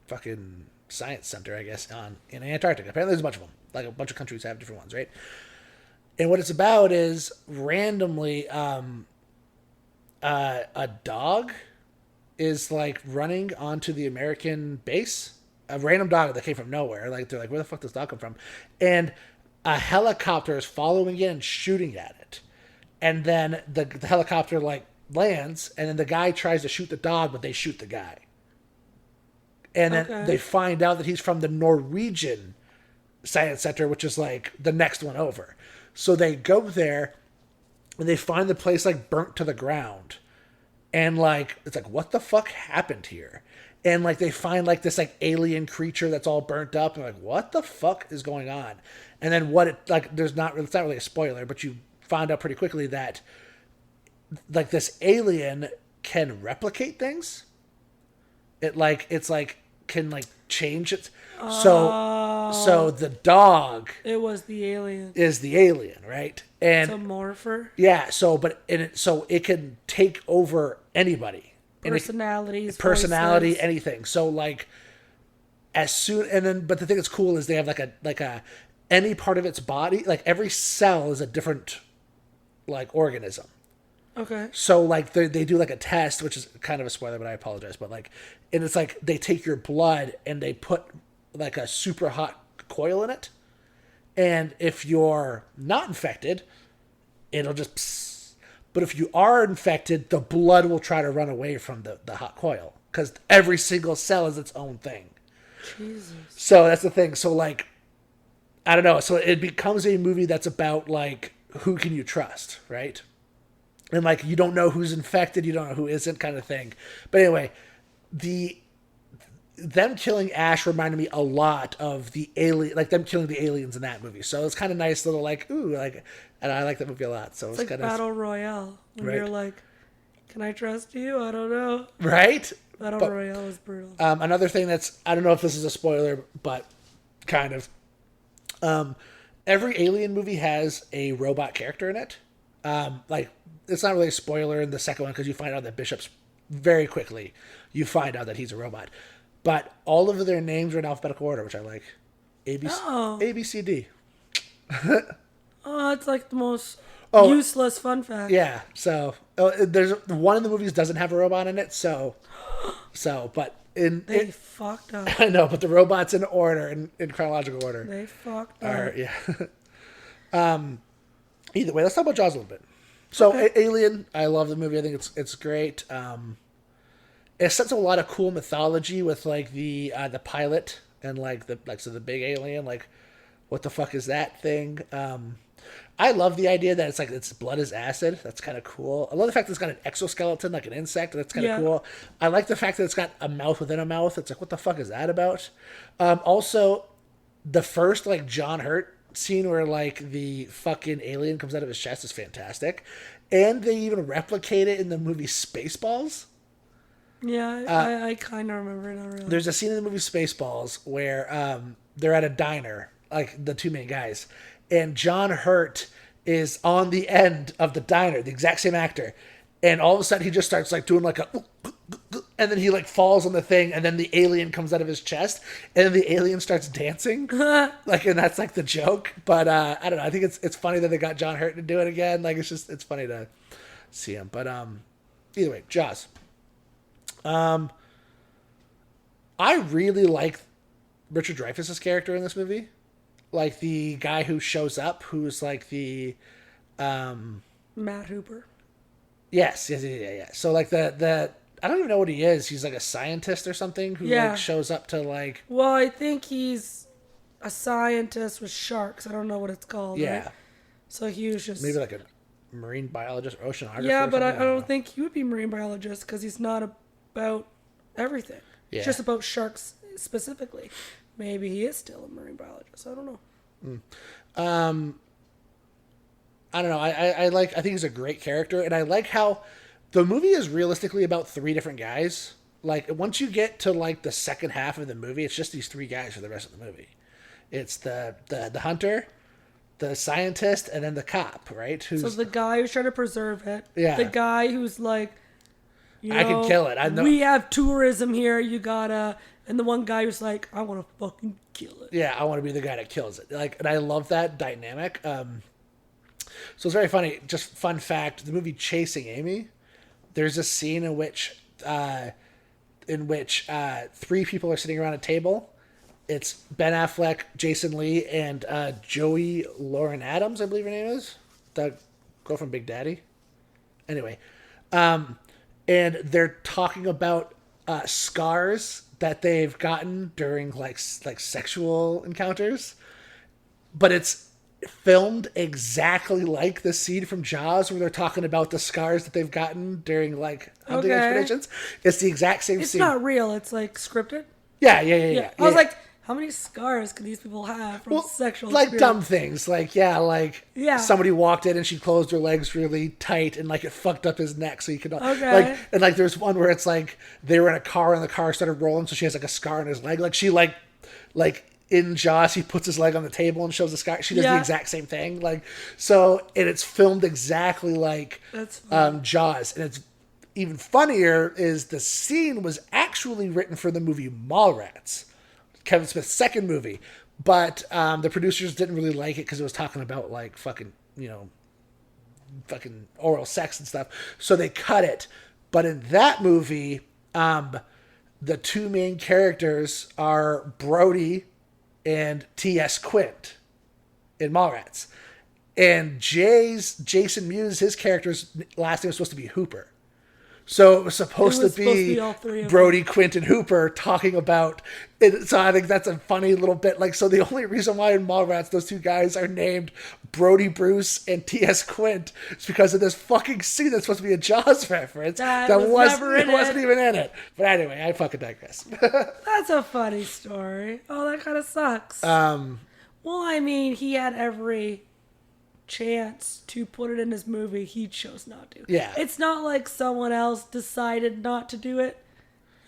fucking science center, I guess, in Antarctica. Apparently there's a bunch of them. Like a bunch of countries have different ones, right? And what it's about is randomly a dog is like running onto the American base. A random dog that came from nowhere. Like they're like, where the fuck does this dog come from? And a helicopter is following it and shooting at it. And then the helicopter like lands, and then the guy tries to shoot the dog, but they shoot the guy. And then Okay. they find out that he's from the Norwegian Science Center, which is like the next one over. So they go there and they find the place like burnt to the ground. And like, it's like, what the fuck happened here? And like, they find like this like alien creature that's all burnt up. And like, what the fuck is going on? And then what it like, it's not really a spoiler, but you find out pretty quickly that like this alien can replicate things. It's like can like change it. So the dog It was the alien. is the alien, right? And It's a morpher. yeah, so it can take over anybody. And it- Personalities. personality, voices. anything. So like as soon and then but the thing that's cool is they have like a any part of its body, like every cell is a different like organism. Okay. So like they do like a test, which is kind of a spoiler, but I apologize. But like, and it's like they take your blood and they put like a super hot coil in it, and if you're not infected, it'll just. Psst. But if you are infected, the blood will try to run away from the hot coil because every single cell is its own thing. Jesus. So that's the thing. So like, I don't know. So it becomes a movie that's about like who can you trust, right? And like you don't know who's infected, you don't know who isn't, kind of thing. But anyway, them killing Ash reminded me a lot of the alien, like them killing the aliens in that movie. So it's kind of nice little like ooh, like, and I like that movie a lot. So It's it's like kind of Battle Royale. When Right. you're like, can I trust you? I don't know. right. Battle But- Royale is brutal. Another thing that's I don't know if this is a spoiler, but kind of. Every alien movie has a robot character in it. Like it's not really a spoiler in the second one because you find out that Bishop's very quickly. You find out that he's a robot, but all of their names are in alphabetical order, which I like. A B C D. Oh, it's like the most Oh. useless fun fact. Yeah. So there's one of the movies doesn't have a robot in it. So but They fucked up. I know, but the robots in order in chronological order. They fucked Are up. yeah. Either way, let's talk about Jaws a little bit. So, Okay. Alien, I love the movie. I think it's great. It sets up a lot of cool mythology with like the pilot and like the big alien. Like, what the fuck is that thing? I love the idea that it's like its blood is acid. That's kind of cool. I love the fact that it's got an exoskeleton like an insect. That's kind of Yeah. cool. I like the fact that it's got a mouth within a mouth. It's like, what the fuck is that about? Also, the first like John Hurt scene where like the fucking alien comes out of his chest is fantastic. And they even replicate it in the movie Spaceballs. Yeah, I kind of remember it. Not really. There's a scene in the movie Spaceballs where they're at a diner, like the two main guys, and John Hurt is on the end of the diner, the exact same actor, and all of a sudden he just starts like doing like a, and then he like falls on the thing, and then the alien comes out of his chest, and then the alien starts dancing, like, and that's like the joke. But I don't know. I think it's funny that they got John Hurt to do it again. Like it's funny to see him. But either way, Jaws. I really like Richard Dreyfuss's character in this movie, like the guy who shows up, who's like the Matt Hooper. Yes. So like the I don't even know what he is. He's like a scientist or something who like shows up to like. Well, I think he's a scientist with sharks. I don't know what it's called. Yeah. Right? So he was just maybe like a marine biologist or oceanographer. Yeah, but I don't think he would be marine biologist because he's not about everything. Yeah. It's just about sharks specifically. Maybe he is still a marine biologist. I don't know. I don't know. I think he's a great character, and I like how the movie is realistically about three different guys. Like once you get to like the second half of the movie, it's just these three guys for the rest of the movie. It's the hunter, the scientist, and then the cop, right? So the guy who's trying to preserve it. Yeah. The guy who's like, I can kill it. I know. We have tourism here. You gotta. And the one guy who's like, I want to fucking kill it. Yeah, I want to be the guy that kills it. Like, and I love that dynamic. So it's very funny. Just fun fact: the movie Chasing Amy. There's a scene in which three people are sitting around a table. It's Ben Affleck, Jason Lee, and Joey Lauren Adams, I believe her name is, the girl from Big Daddy. Anyway, and they're talking about scars that they've gotten during like sexual encounters, but it's filmed exactly like the scene from Jaws where they're talking about the scars that they've gotten during like hunting expeditions. It's the exact same It's scene. not real. It's like scripted. Yeah. I was like, how many scars could these people have from sexual like experience? dumb things, like somebody walked in and she closed her legs really tight and like it fucked up his neck so he could like there's one where it's like they were in a car and the car started rolling so she has like a scar on his leg, like she like in Jaws he puts his leg on the table and shows the scar. She does the exact same thing, like so, and it's filmed exactly like Jaws. And it's even funnier is the scene was actually written for the movie Mallrats, Kevin Smith's second movie, but the producers didn't really like it because it was talking about like fucking oral sex and stuff, so they cut it. But in that movie, the two main characters are Brody and T.S. Quint in Mallrats, and Jason Mewes, his character's last name was supposed to be Hooper. So it was supposed to be all three of Brody, Quint, and Hooper talking about it. So I think that's a funny little bit. Like, so the only reason why in Mallrats those two guys are named Brody Bruce and T.S. Quint is because of this fucking scene that's supposed to be a Jaws reference that wasn't even in it. But anyway, I fucking digress. That's a funny story. Oh, that kind of sucks. Well, I mean, he had every chance to put it in his movie. He chose not to. Yeah. It's not like someone else decided not to do it.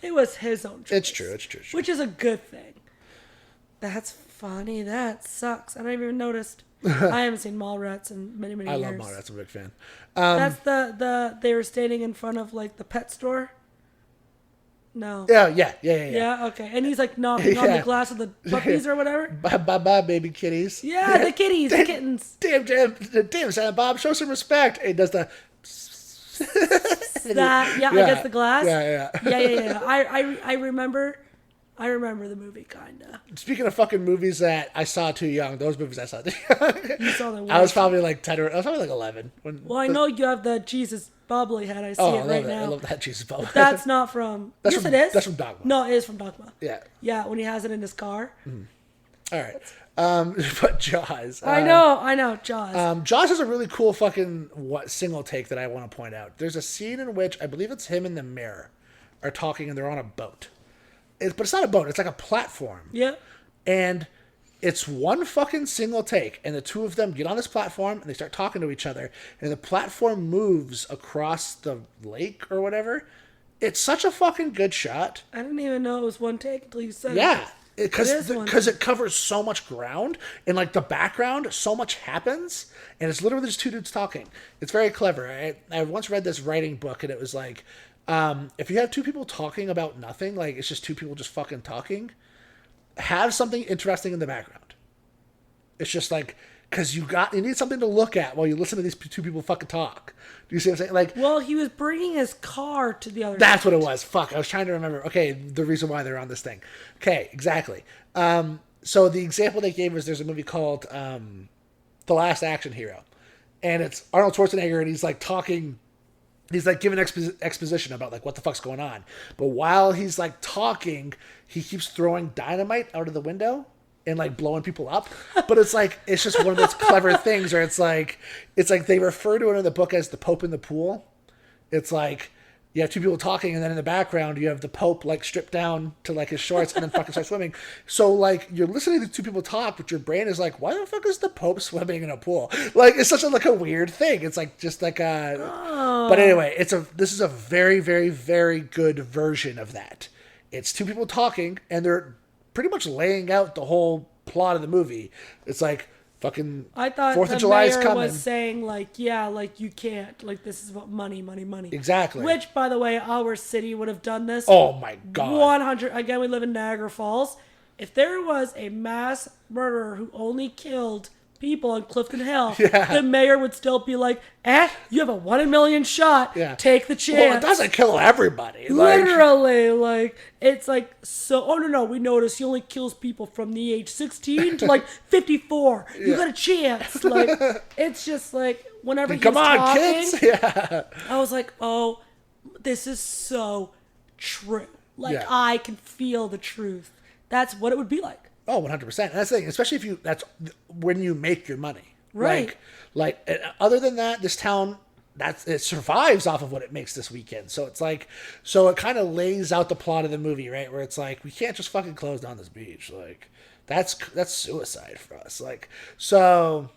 It was his own choice. It's true. Which is a good thing. That's funny. That sucks. I never even noticed. I haven't seen Mallrats in many years. I love Mallrats. I'm a big fan. That's the they were standing in front of like the pet store. No. Yeah. Yeah, okay. And he's like knocking on the glass of the puppies or whatever. Bye, baby kitties. Yeah, the kitties, the kittens. Damn, Santa Bob, show some respect. And he does the... against the glass. Yeah. I remember the movie, kinda. Speaking of fucking movies that I saw too young, those movies I saw too young. You saw them. I was probably like 10 or... I was probably like 11. I know you have the Jesus bubbly head. I see it right now. I love that Jesus bubbly. But that's not from... It is. That's from Dogma. No, it is from Dogma. Yeah. Yeah, when he has it in his car. All right. But Jaws. I know, Jaws. Jaws has a really cool fucking single take that I want to point out. There's a scene in which I believe it's him and the mayor are talking and they're on a boat. But it's not a boat. It's like a platform. Yeah. And It's one fucking single take, and the two of them get on this platform and they start talking to each other, and the platform moves across the lake or whatever. It's such a fucking good shot. I didn't even know it was one take until you said Yeah. it. Because it covers so much ground, and like the background, so much happens, and it's literally just two dudes talking. It's very clever. I once read this writing book, and it was like, if you have two people talking about nothing, like it's just two people just fucking talking, have something interesting in the background. It's just like, because you need something to look at while you listen to these two people fucking talk. Do you see what I'm saying? Like, well, he was bringing his car to the other that's side. what it was. Fuck, I was trying to remember. Okay, the reason why they're on this thing. Okay, exactly. So the example they gave was there's a movie called The Last Action Hero, and it's Arnold Schwarzenegger, and he's like talking. He's like giving exposition about like what the fuck's going on. But while he's like talking, he keeps throwing dynamite out of the window and like blowing people up. But it's just one of those clever things where it's like they refer to it in the book as the Pope in the pool. It's like you have two people talking, and then in the background you have the Pope like stripped down to like his shorts and then fucking start swimming. So like you're listening to two people talk, but your brain is like, why the fuck is the Pope swimming in a pool? Like it's such a weird thing. It's like just like a. Oh. But anyway, this is a very, very, very good version of that. It's two people talking, and they're pretty much laying out the whole plot of the movie. It's like. Fucking I thought 4th of July is coming. Was saying like, yeah, like you can't, like this is about money. Exactly. Which, by the way, our city would have done this. Oh my god. 100. Again, we live in Niagara Falls. If there was a mass murderer who only killed people on Clifton Hill, the mayor would still be like, you have a 1 in a million shot. Yeah. Take the chance. Well, it doesn't kill everybody. Literally, like, it's like, so, oh no, we noticed he only kills people from the age 16 to like 54. You got a chance. Like, it's just like, whenever he's talking, kids. Yeah. I was like, oh, this is so true. Like, I can feel the truth. That's what it would be like. Oh, 100%. And that's the thing, especially that's when you make your money. Right. Like other than that, this town, it survives off of what it makes this weekend. So it's like, it kind of lays out the plot of the movie, right? Where it's like, we can't just fucking close down this beach. Like, that's suicide for us. Like, so.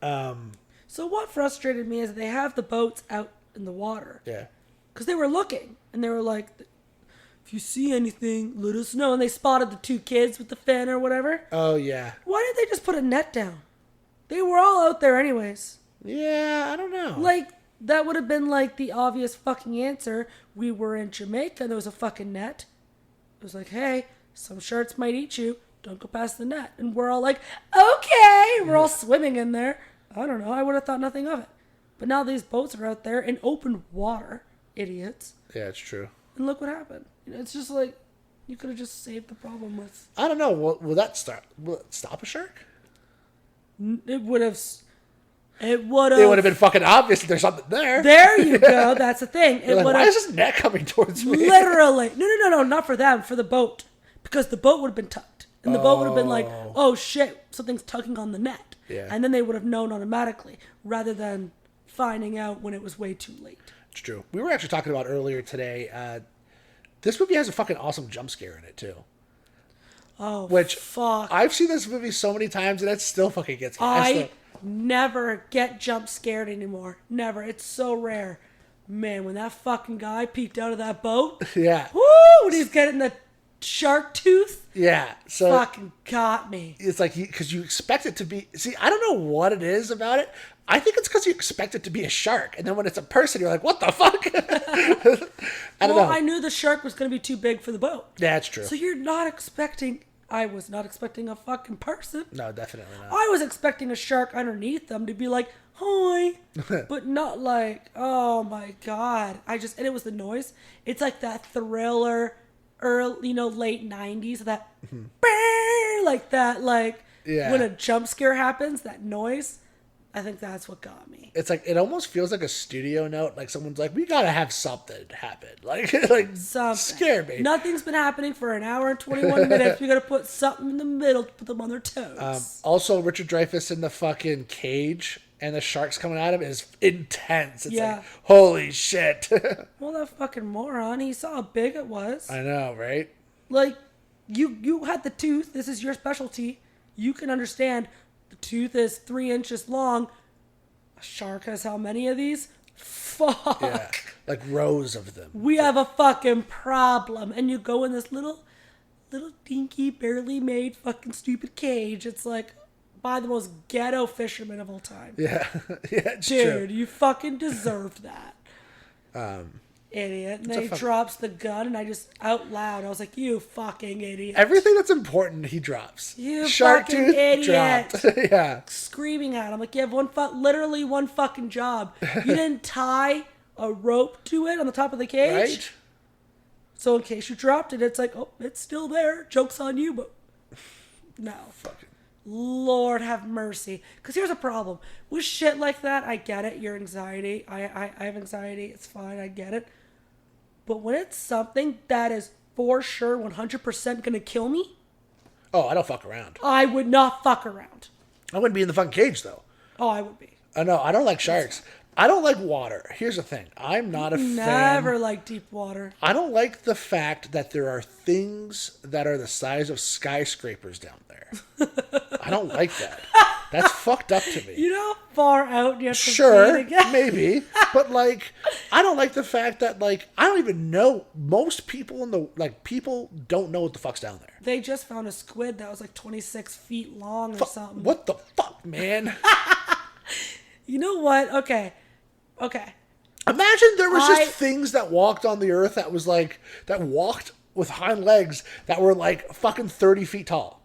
So what frustrated me is they have the boats out in the water. Yeah. Because they were looking, and they were like, if you see anything, let us know. And they spotted the two kids with the fin or whatever. Oh, yeah. Why didn't they just put a net down? They were all out there anyways. Yeah, I don't know. Like, that would have been like the obvious fucking answer. We were in Jamaica, there was a fucking net. It was like, hey, some sharks might eat you. Don't go past the net. And we're all like, okay. We're all swimming in there. I don't know. I would have thought nothing of it. But now these boats are out there in open water. Idiots. Yeah, it's true. And look what happened. It's just like, you could have just saved the problem with... I don't know. Will it stop a shark? It would have... It would have been fucking obvious that there's something there. There you go. That's the thing. Why is this net coming towards me? Literally. No. Not for them. For the boat. Because the boat would have been tugged. And the boat would have been like, oh shit, something's tugging on the net. Yeah. And then they would have known automatically. Rather than finding out when it was way too late. It's true. We were actually talking about earlier today. This movie has a fucking awesome jump scare in it too. Oh, which fuck! I've seen this movie so many times, and it still fucking gets me. I never get jump scared anymore. Never. It's so rare. Man, when that fucking guy peeked out of that boat, yeah, woo! When he's getting the shark tooth, yeah, so fucking got me. It's like because you expect it to be. See, I don't know what it is about it. I think it's because you expect it to be a shark, and then when it's a person, you're like, "What the fuck?" I don't know. I knew the shark was going to be too big for the boat. Yeah, that's true. So you're not expecting. I was not expecting a fucking person. No, definitely not. I was expecting a shark underneath them to be like, "Hi," but not like, "Oh my god!" And it was the noise. It's like that Thriller, early, late '90s. That, like that, like when a jump scare happens, that noise. I think that's what got me. It's like, it almost feels like a studio note. Like someone's like, we gotta have something happen. Like something. Scare me. Nothing's been happening for an hour and 21 minutes. We gotta put something in the middle to put them on their toes. Also, Richard Dreyfuss in the fucking cage and the sharks coming at him is intense. It's like, holy shit. Well, that fucking moron. He saw how big it was. I know, right? Like, you had the tooth. This is your specialty. you can understand the tooth is 3 inches long. A shark has how many of these? Fuck. Yeah, like rows of them. We have a fucking problem. And you go in this little dinky, barely made fucking stupid cage. It's like by the most ghetto fisherman of all time. Yeah, yeah, it's Dude, true. you fucking deserved that. Idiot. And then he drops the gun, and I just, out loud, I was like, you fucking idiot. Everything that's important, he drops. You Shark fucking tooth idiot. dropped. Yeah. Screaming at him. Like, you have literally one fucking job. You didn't tie a rope to it on the top of the cage. Right? So in case you dropped it, it's like, oh, it's still there. Joke's on you, but no. Fucking. Lord have mercy. Because here's a problem. With shit like that, I get it. Your anxiety. I have anxiety. It's fine. I get it. But when it's something that is for sure 100% going to kill me, Oh, I don't fuck around. I would not fuck around. I wouldn't be in the fucking cage, though. Oh, I would be. No, I don't like sharks. I don't like water. Here's the thing. I'm not a fan. Never like deep water. I don't like the fact that there are things that are the size of skyscrapers down there. I don't like that. That's fucked up to me. You know how far out you have to Sure, be to get? maybe. But, like, I don't like the fact that, like, I don't even know. Most people people don't know what the fuck's down there. They just found a squid that was like 26 feet long or something. What the fuck, man? You know what? Okay. Imagine there was just things that walked on the earth that was like, that walked with hind legs that were like fucking 30 feet tall.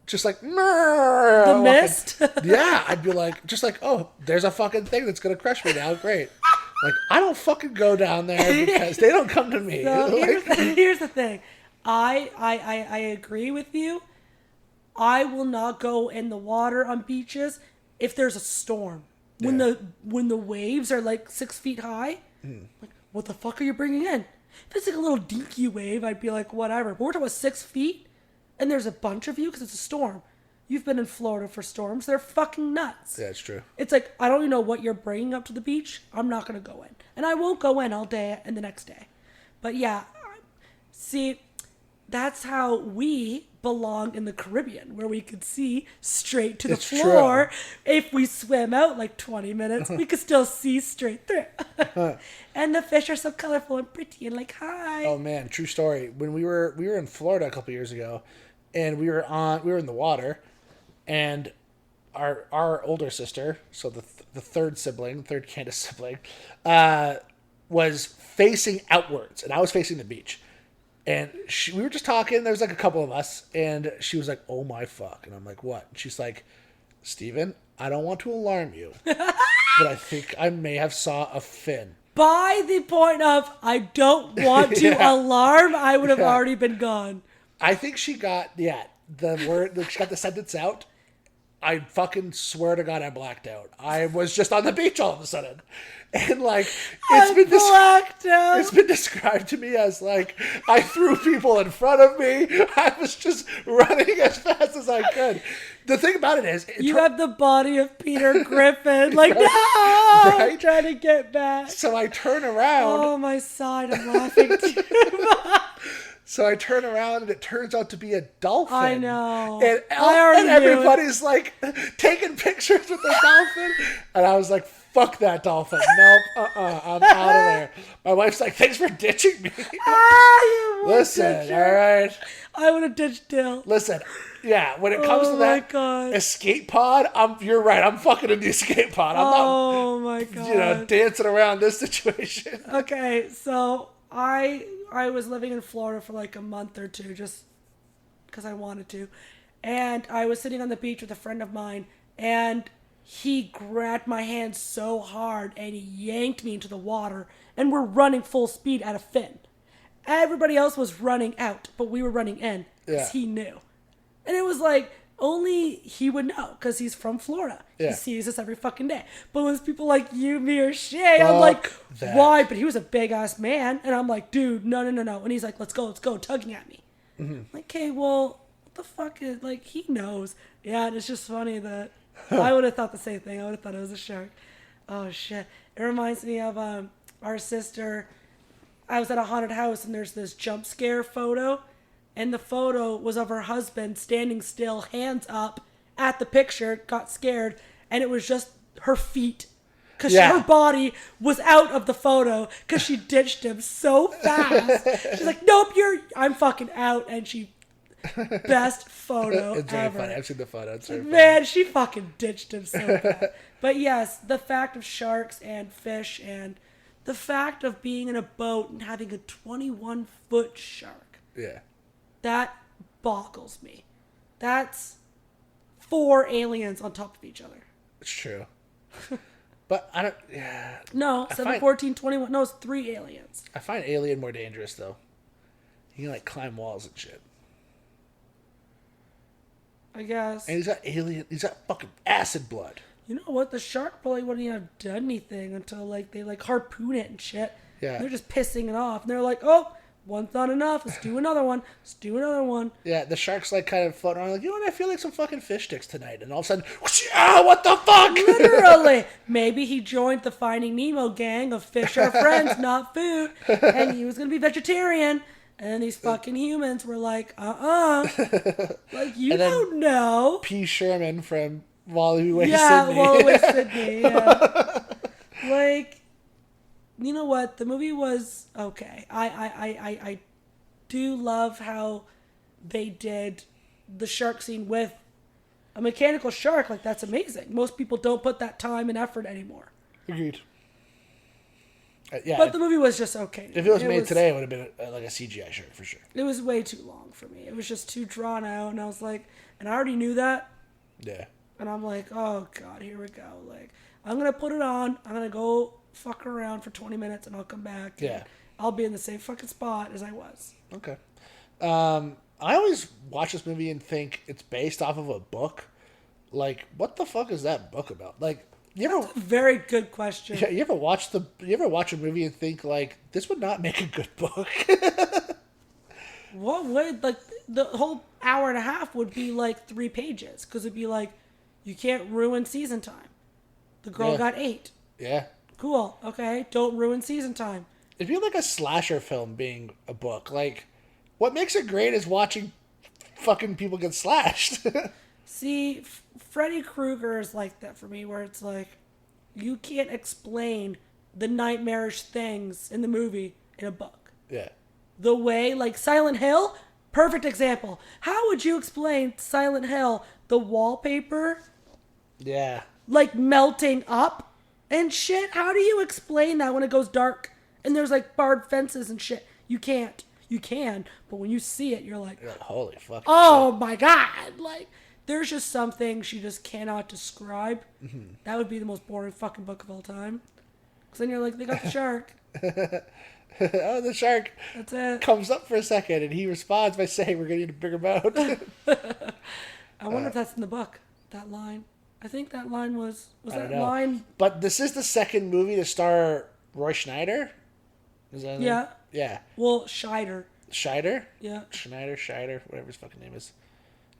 Just like, The mist? Yeah, I'd be like, just like, oh, there's a fucking thing that's going to crush me now. Great. Like, I don't fucking go down there because they don't come to me. So Like, here's the thing. I agree with you. I will not go in the water on beaches if there's a storm. When the waves are like 6 feet high, like, what the fuck are you bringing in? If it's like a little dinky wave, I'd be like, whatever. But we're talking about 6 feet, and there's a bunch of you because it's a storm. You've been in Florida for storms. They're fucking nuts. yeah, it's true. It's like, I don't even know what you're bringing up to the beach. I'm not going to go in. And I won't go in all day and the next day. But yeah, see, that's how we belong in the Caribbean, where we could see straight to the It's floor. If we swim out like 20 minutes, we could still see straight through. And the fish are so colorful and pretty and like, hi. Oh man, true story. When we were in Florida a couple years ago, and we were in the water, and our older sister, so the third Candace sibling, was facing outwards, and I was facing the beach. And we were just talking. There was like a couple of us, and she was like, "Oh my fuck!" And I'm like, "What?" And she's like, "Steven, I don't want to alarm you, but I think I may have saw a fin." By the point of, I don't want to alarm, I would have already been gone. I think she got the word. She got the sentence out. I fucking swear to God, I blacked out. I was just on the beach all of a sudden, and like it's been described to me as like I threw people in front of me. I was just running as fast as I could. The thing about it is, you have the body of Peter Griffin, like no, right? trying to get back. So I turn around. Oh my side, I'm laughing too. So I turn around and it turns out to be a dolphin. I know. And everybody's like taking pictures with the dolphin. And I was like, fuck that dolphin. Nope, I'm out of there. My wife's like, thanks for ditching me. Listen, all right. I would have ditched Dill. Listen, yeah, when it comes to that escape pod, you're right. I'm fucking in the escape pod. I'm my God. Dancing around this situation. Okay, so I was living in Florida for like a month or two just because I wanted to. And I was sitting on the beach with a friend of mine, and he grabbed my hand so hard and he yanked me into the water, and we're running full speed at a fin. Everybody else was running out, but we were running in because he knew. And it was like, only he would know because he's from Florida. Yeah. He sees us every fucking day. But when it's people like you, me, or Shay, I'm like, why? But he was a big ass man. And I'm like, dude, no. And he's like, let's go, tugging at me. Mm-hmm. I'm like, okay, well, what the fuck is, like, he knows. Yeah, and it's just funny that I would have thought the same thing. I would have thought it was a shark. Oh, shit. It reminds me of our sister. I was at a haunted house, and there's this jump scare photo and the photo was of her husband standing still, hands up at the picture, got scared, and it was just her feet. Because her body was out of the photo because she ditched him so fast. She's like, nope, I'm fucking out. And best photo it's ever. very funny. I've seen the photo. It's very Man, funny. she fucking ditched him so bad. But yes, the fact of sharks and fish and the fact of being in a boat and having a 21-foot shark. Yeah. That boggles me. That's 4 aliens on top of each other. It's true. But I don't... Yeah. No, 7, 14, 21. No, it's 3 aliens. I find Alien more dangerous, though. He can, like, climb walls and shit. I guess. And he's got fucking acid blood. You know what? The shark probably wouldn't even have done anything until, like, they, like, harpoon it and shit. Yeah. And they're just pissing it off. And they're like, oh, one's not enough. Let's do another one. Let's do another one. Yeah, the shark's, like, kind of floating around, like, you know what? I feel like some fucking fish sticks tonight. And all of a sudden, whoosh, what the fuck? Literally. Maybe he joined the Finding Nemo gang of fish are friends, not food. And he was going to be vegetarian. And then these fucking humans were like, Like, you don't know. P. Sherman from Wallaby Yeah, Sydney. Wallaby Sydney, yeah. Like, you know what? The movie was okay. I do love how they did the shark scene with a mechanical shark. Like, that's amazing. Most people don't put that time and effort anymore. Agreed. Yeah, But the movie was just okay. If it was made today, it would have been like a CGI shark for sure. It was way too long for me. It was just too drawn out, and I was like, and I already knew that. Yeah. And I'm like, oh god, here we go. Like, I'm gonna put it on. I'm gonna go fuck around for 20 minutes, and I'll come back. Yeah. I'll be in the same fucking spot as I was. Okay. I always watch this movie and think it's based off of a book. Like, what the fuck is that book about? Like, Very good question. You ever watch a movie and think like this would not make a good book? What would, like, the whole hour and a half would be like 3 pages because it'd be like, you can't ruin season time. The girl got 8. Yeah. Cool. Okay. Don't ruin season time. It'd be like a slasher film being a book. Like, what makes it great is watching fucking people get slashed. See, Freddy Krueger is like that for me, where it's like, you can't explain the nightmarish things in the movie in a book. Yeah. The way, like, Silent Hill, perfect example. How would you explain Silent Hill, the wallpaper, Yeah. like, melting up and shit? How do you explain that when it goes dark and there's, like, barred fences and shit? You can't. You can, but when you see it, you're like, Holy fuck. oh my god, like, there's just some things you just cannot describe. Mm-hmm. That would be the most boring fucking book of all time. Because then you're like, they got the shark. Oh, the shark That's it. comes up for a second and he responds by saying we're going to need a bigger boat. I wonder if that's in the book, that line. I think that line was I don't that know. line? But this is the second movie to star Roy Schneider. Is that his name? Yeah. Yeah. Well, Scheider. Scheider? Yeah. Scheider, whatever his fucking name is.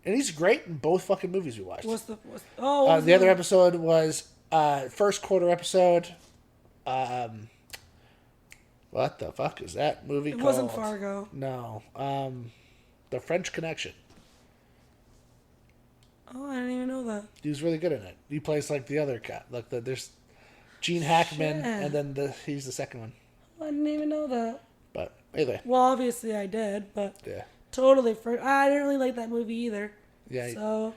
And he's great in both fucking movies we watched. The The other episode was first quarter episode. What the fuck is that movie It called? wasn't Fargo. No. The French Connection. Oh, I didn't even know that. He was really good in it. He plays like the other cat. Like there's Gene Hackman, Shit. and then he's the second one. I didn't even know that. But anyway, Well, obviously I did, but yeah. totally. I didn't really like that movie either. Yeah. So,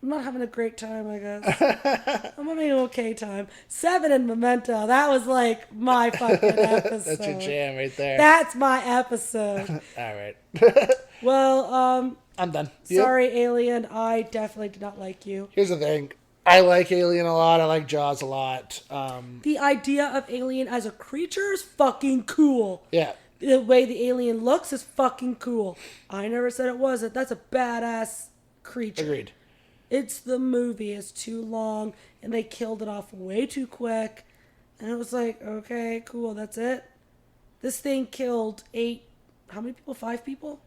I'm not having a great time, I guess. I'm having an okay time. 7 and Memento. That was like my fucking episode. That's your jam right there. That's my episode. All right. Well, I'm done. You? sorry, Alien. I definitely did not like you. Here's the thing. I like Alien a lot. I like Jaws a lot. The idea of Alien as a creature is fucking cool. Yeah. The way the alien looks is fucking cool. I never said it wasn't. That's a badass creature. Agreed. It's the movie. It's too long, and they killed it off way too quick. And it was like, okay, cool, that's it. This thing killed 8... How many people? 5 people?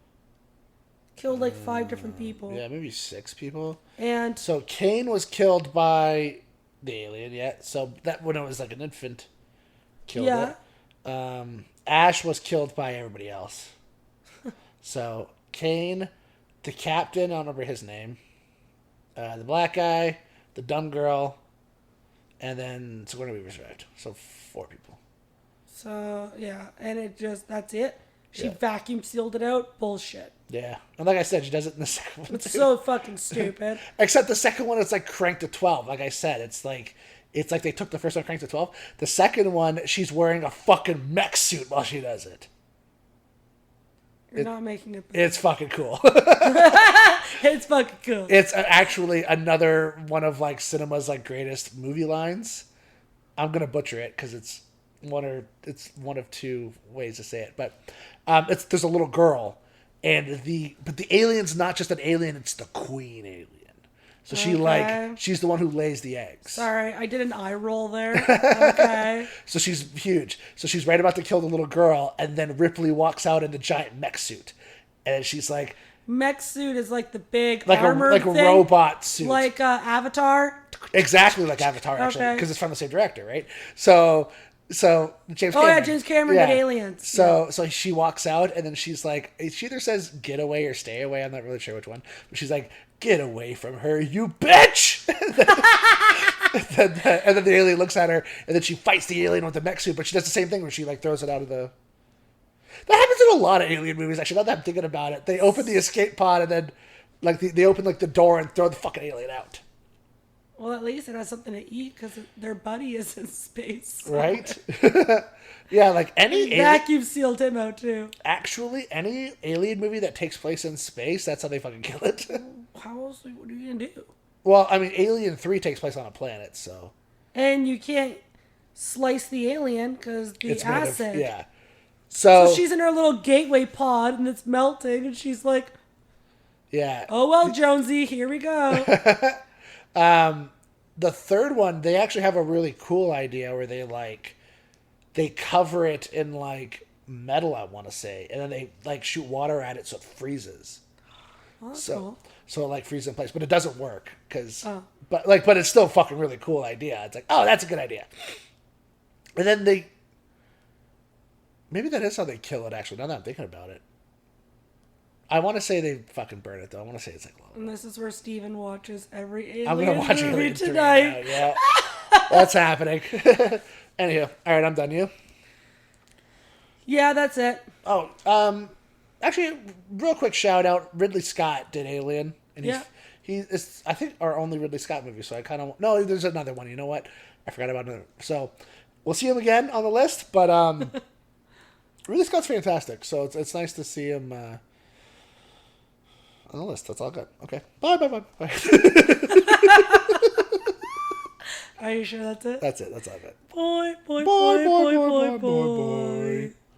Killed like 5 different people. Yeah, maybe 6 people. And So Kane was killed by the alien, yeah. So that when it was like an infant, killed Yeah. it. Ash was killed by everybody else. So Kane, the captain, I don't remember his name, the black guy, the dumb girl, and then Sigourney Weaver's right. So 4 people. So, yeah. And that's it. She Yeah. vacuum sealed it out. Bullshit. Yeah. And like I said, she does it in the second one, It's too. so fucking stupid. Except the second one, it's like cranked to 12. Like I said, it's like they took the first one, cranked to 12. The second one, she's wearing a fucking mech suit while she does it. You're not making it. It's fucking cool. It's fucking cool. It's actually another one of like cinema's like greatest movie lines. I'm gonna butcher it because it's one of 2 ways to say it, but there's a little girl, and the alien's not just an alien; it's the queen alien. So she's the one who lays the eggs. Sorry, I did an eye roll there. Okay. So she's huge. So she's right about to kill the little girl, and then Ripley walks out in the giant mech suit, and she's like, Mech suit is like the big like armored a thing, robot suit, like Avatar. exactly like Avatar, actually, Okay. because it's from the same director, right? So James. Oh Cameron. yeah, James Cameron did Aliens. So she walks out, and then she's like, she either says "get away" or "stay away." I'm not really sure which one, but she's like, "Get away from her, you bitch!" and then the alien looks at her, and then she fights the alien with the mech suit, but she does the same thing where she like throws it out of the. That happens in a lot of alien movies. Actually, now that I'm thinking about it, they open the escape pod, and then like they open like the door and throw the fucking alien out. Well, at least it has something to eat because their buddy is in space. Right? Yeah, like any Vacuum sealed him out too. actually any alien movie that takes place in space, that's how they fucking kill it. How else? What are you gonna do? Well, I mean, Alien 3 takes place on a planet, so And you can't slice the alien because the made of- acid. yeah. So So she's in her little gateway pod and it's melting, and she's like, yeah. "Oh well, Jonesy, here we go." The third one, they actually have a really cool idea where they cover it in like metal, I want to say, and then they like shoot water at it so it freezes. Well, that's So cool. so it like freezes in place, but it doesn't work because Oh. but it's still a fucking really cool idea. It's like, oh, that's a good idea. And then maybe that is how they kill it. Actually, now that I'm thinking about it, I want to say they fucking burn it though. I want to say it's like low. And this is where Steven watches every alien I'm gonna watch movie Alien 3 tonight. now, yeah, that's happening. Anyhow, all right, I'm done. You? Yeah, that's it. Oh, actually, real quick shout out: Ridley Scott did Alien, and Yeah. it's I think our only Ridley Scott movie. So I kind of no, there's another one. You know what? I forgot about another. So we'll see him again on the list, but Ridley Scott's fantastic. So it's nice to see him on the list. That's all good. Okay, bye. Are you sure that's it? That's it. That's all good. Boy, boy, Boy, boy, boy, boy, boy.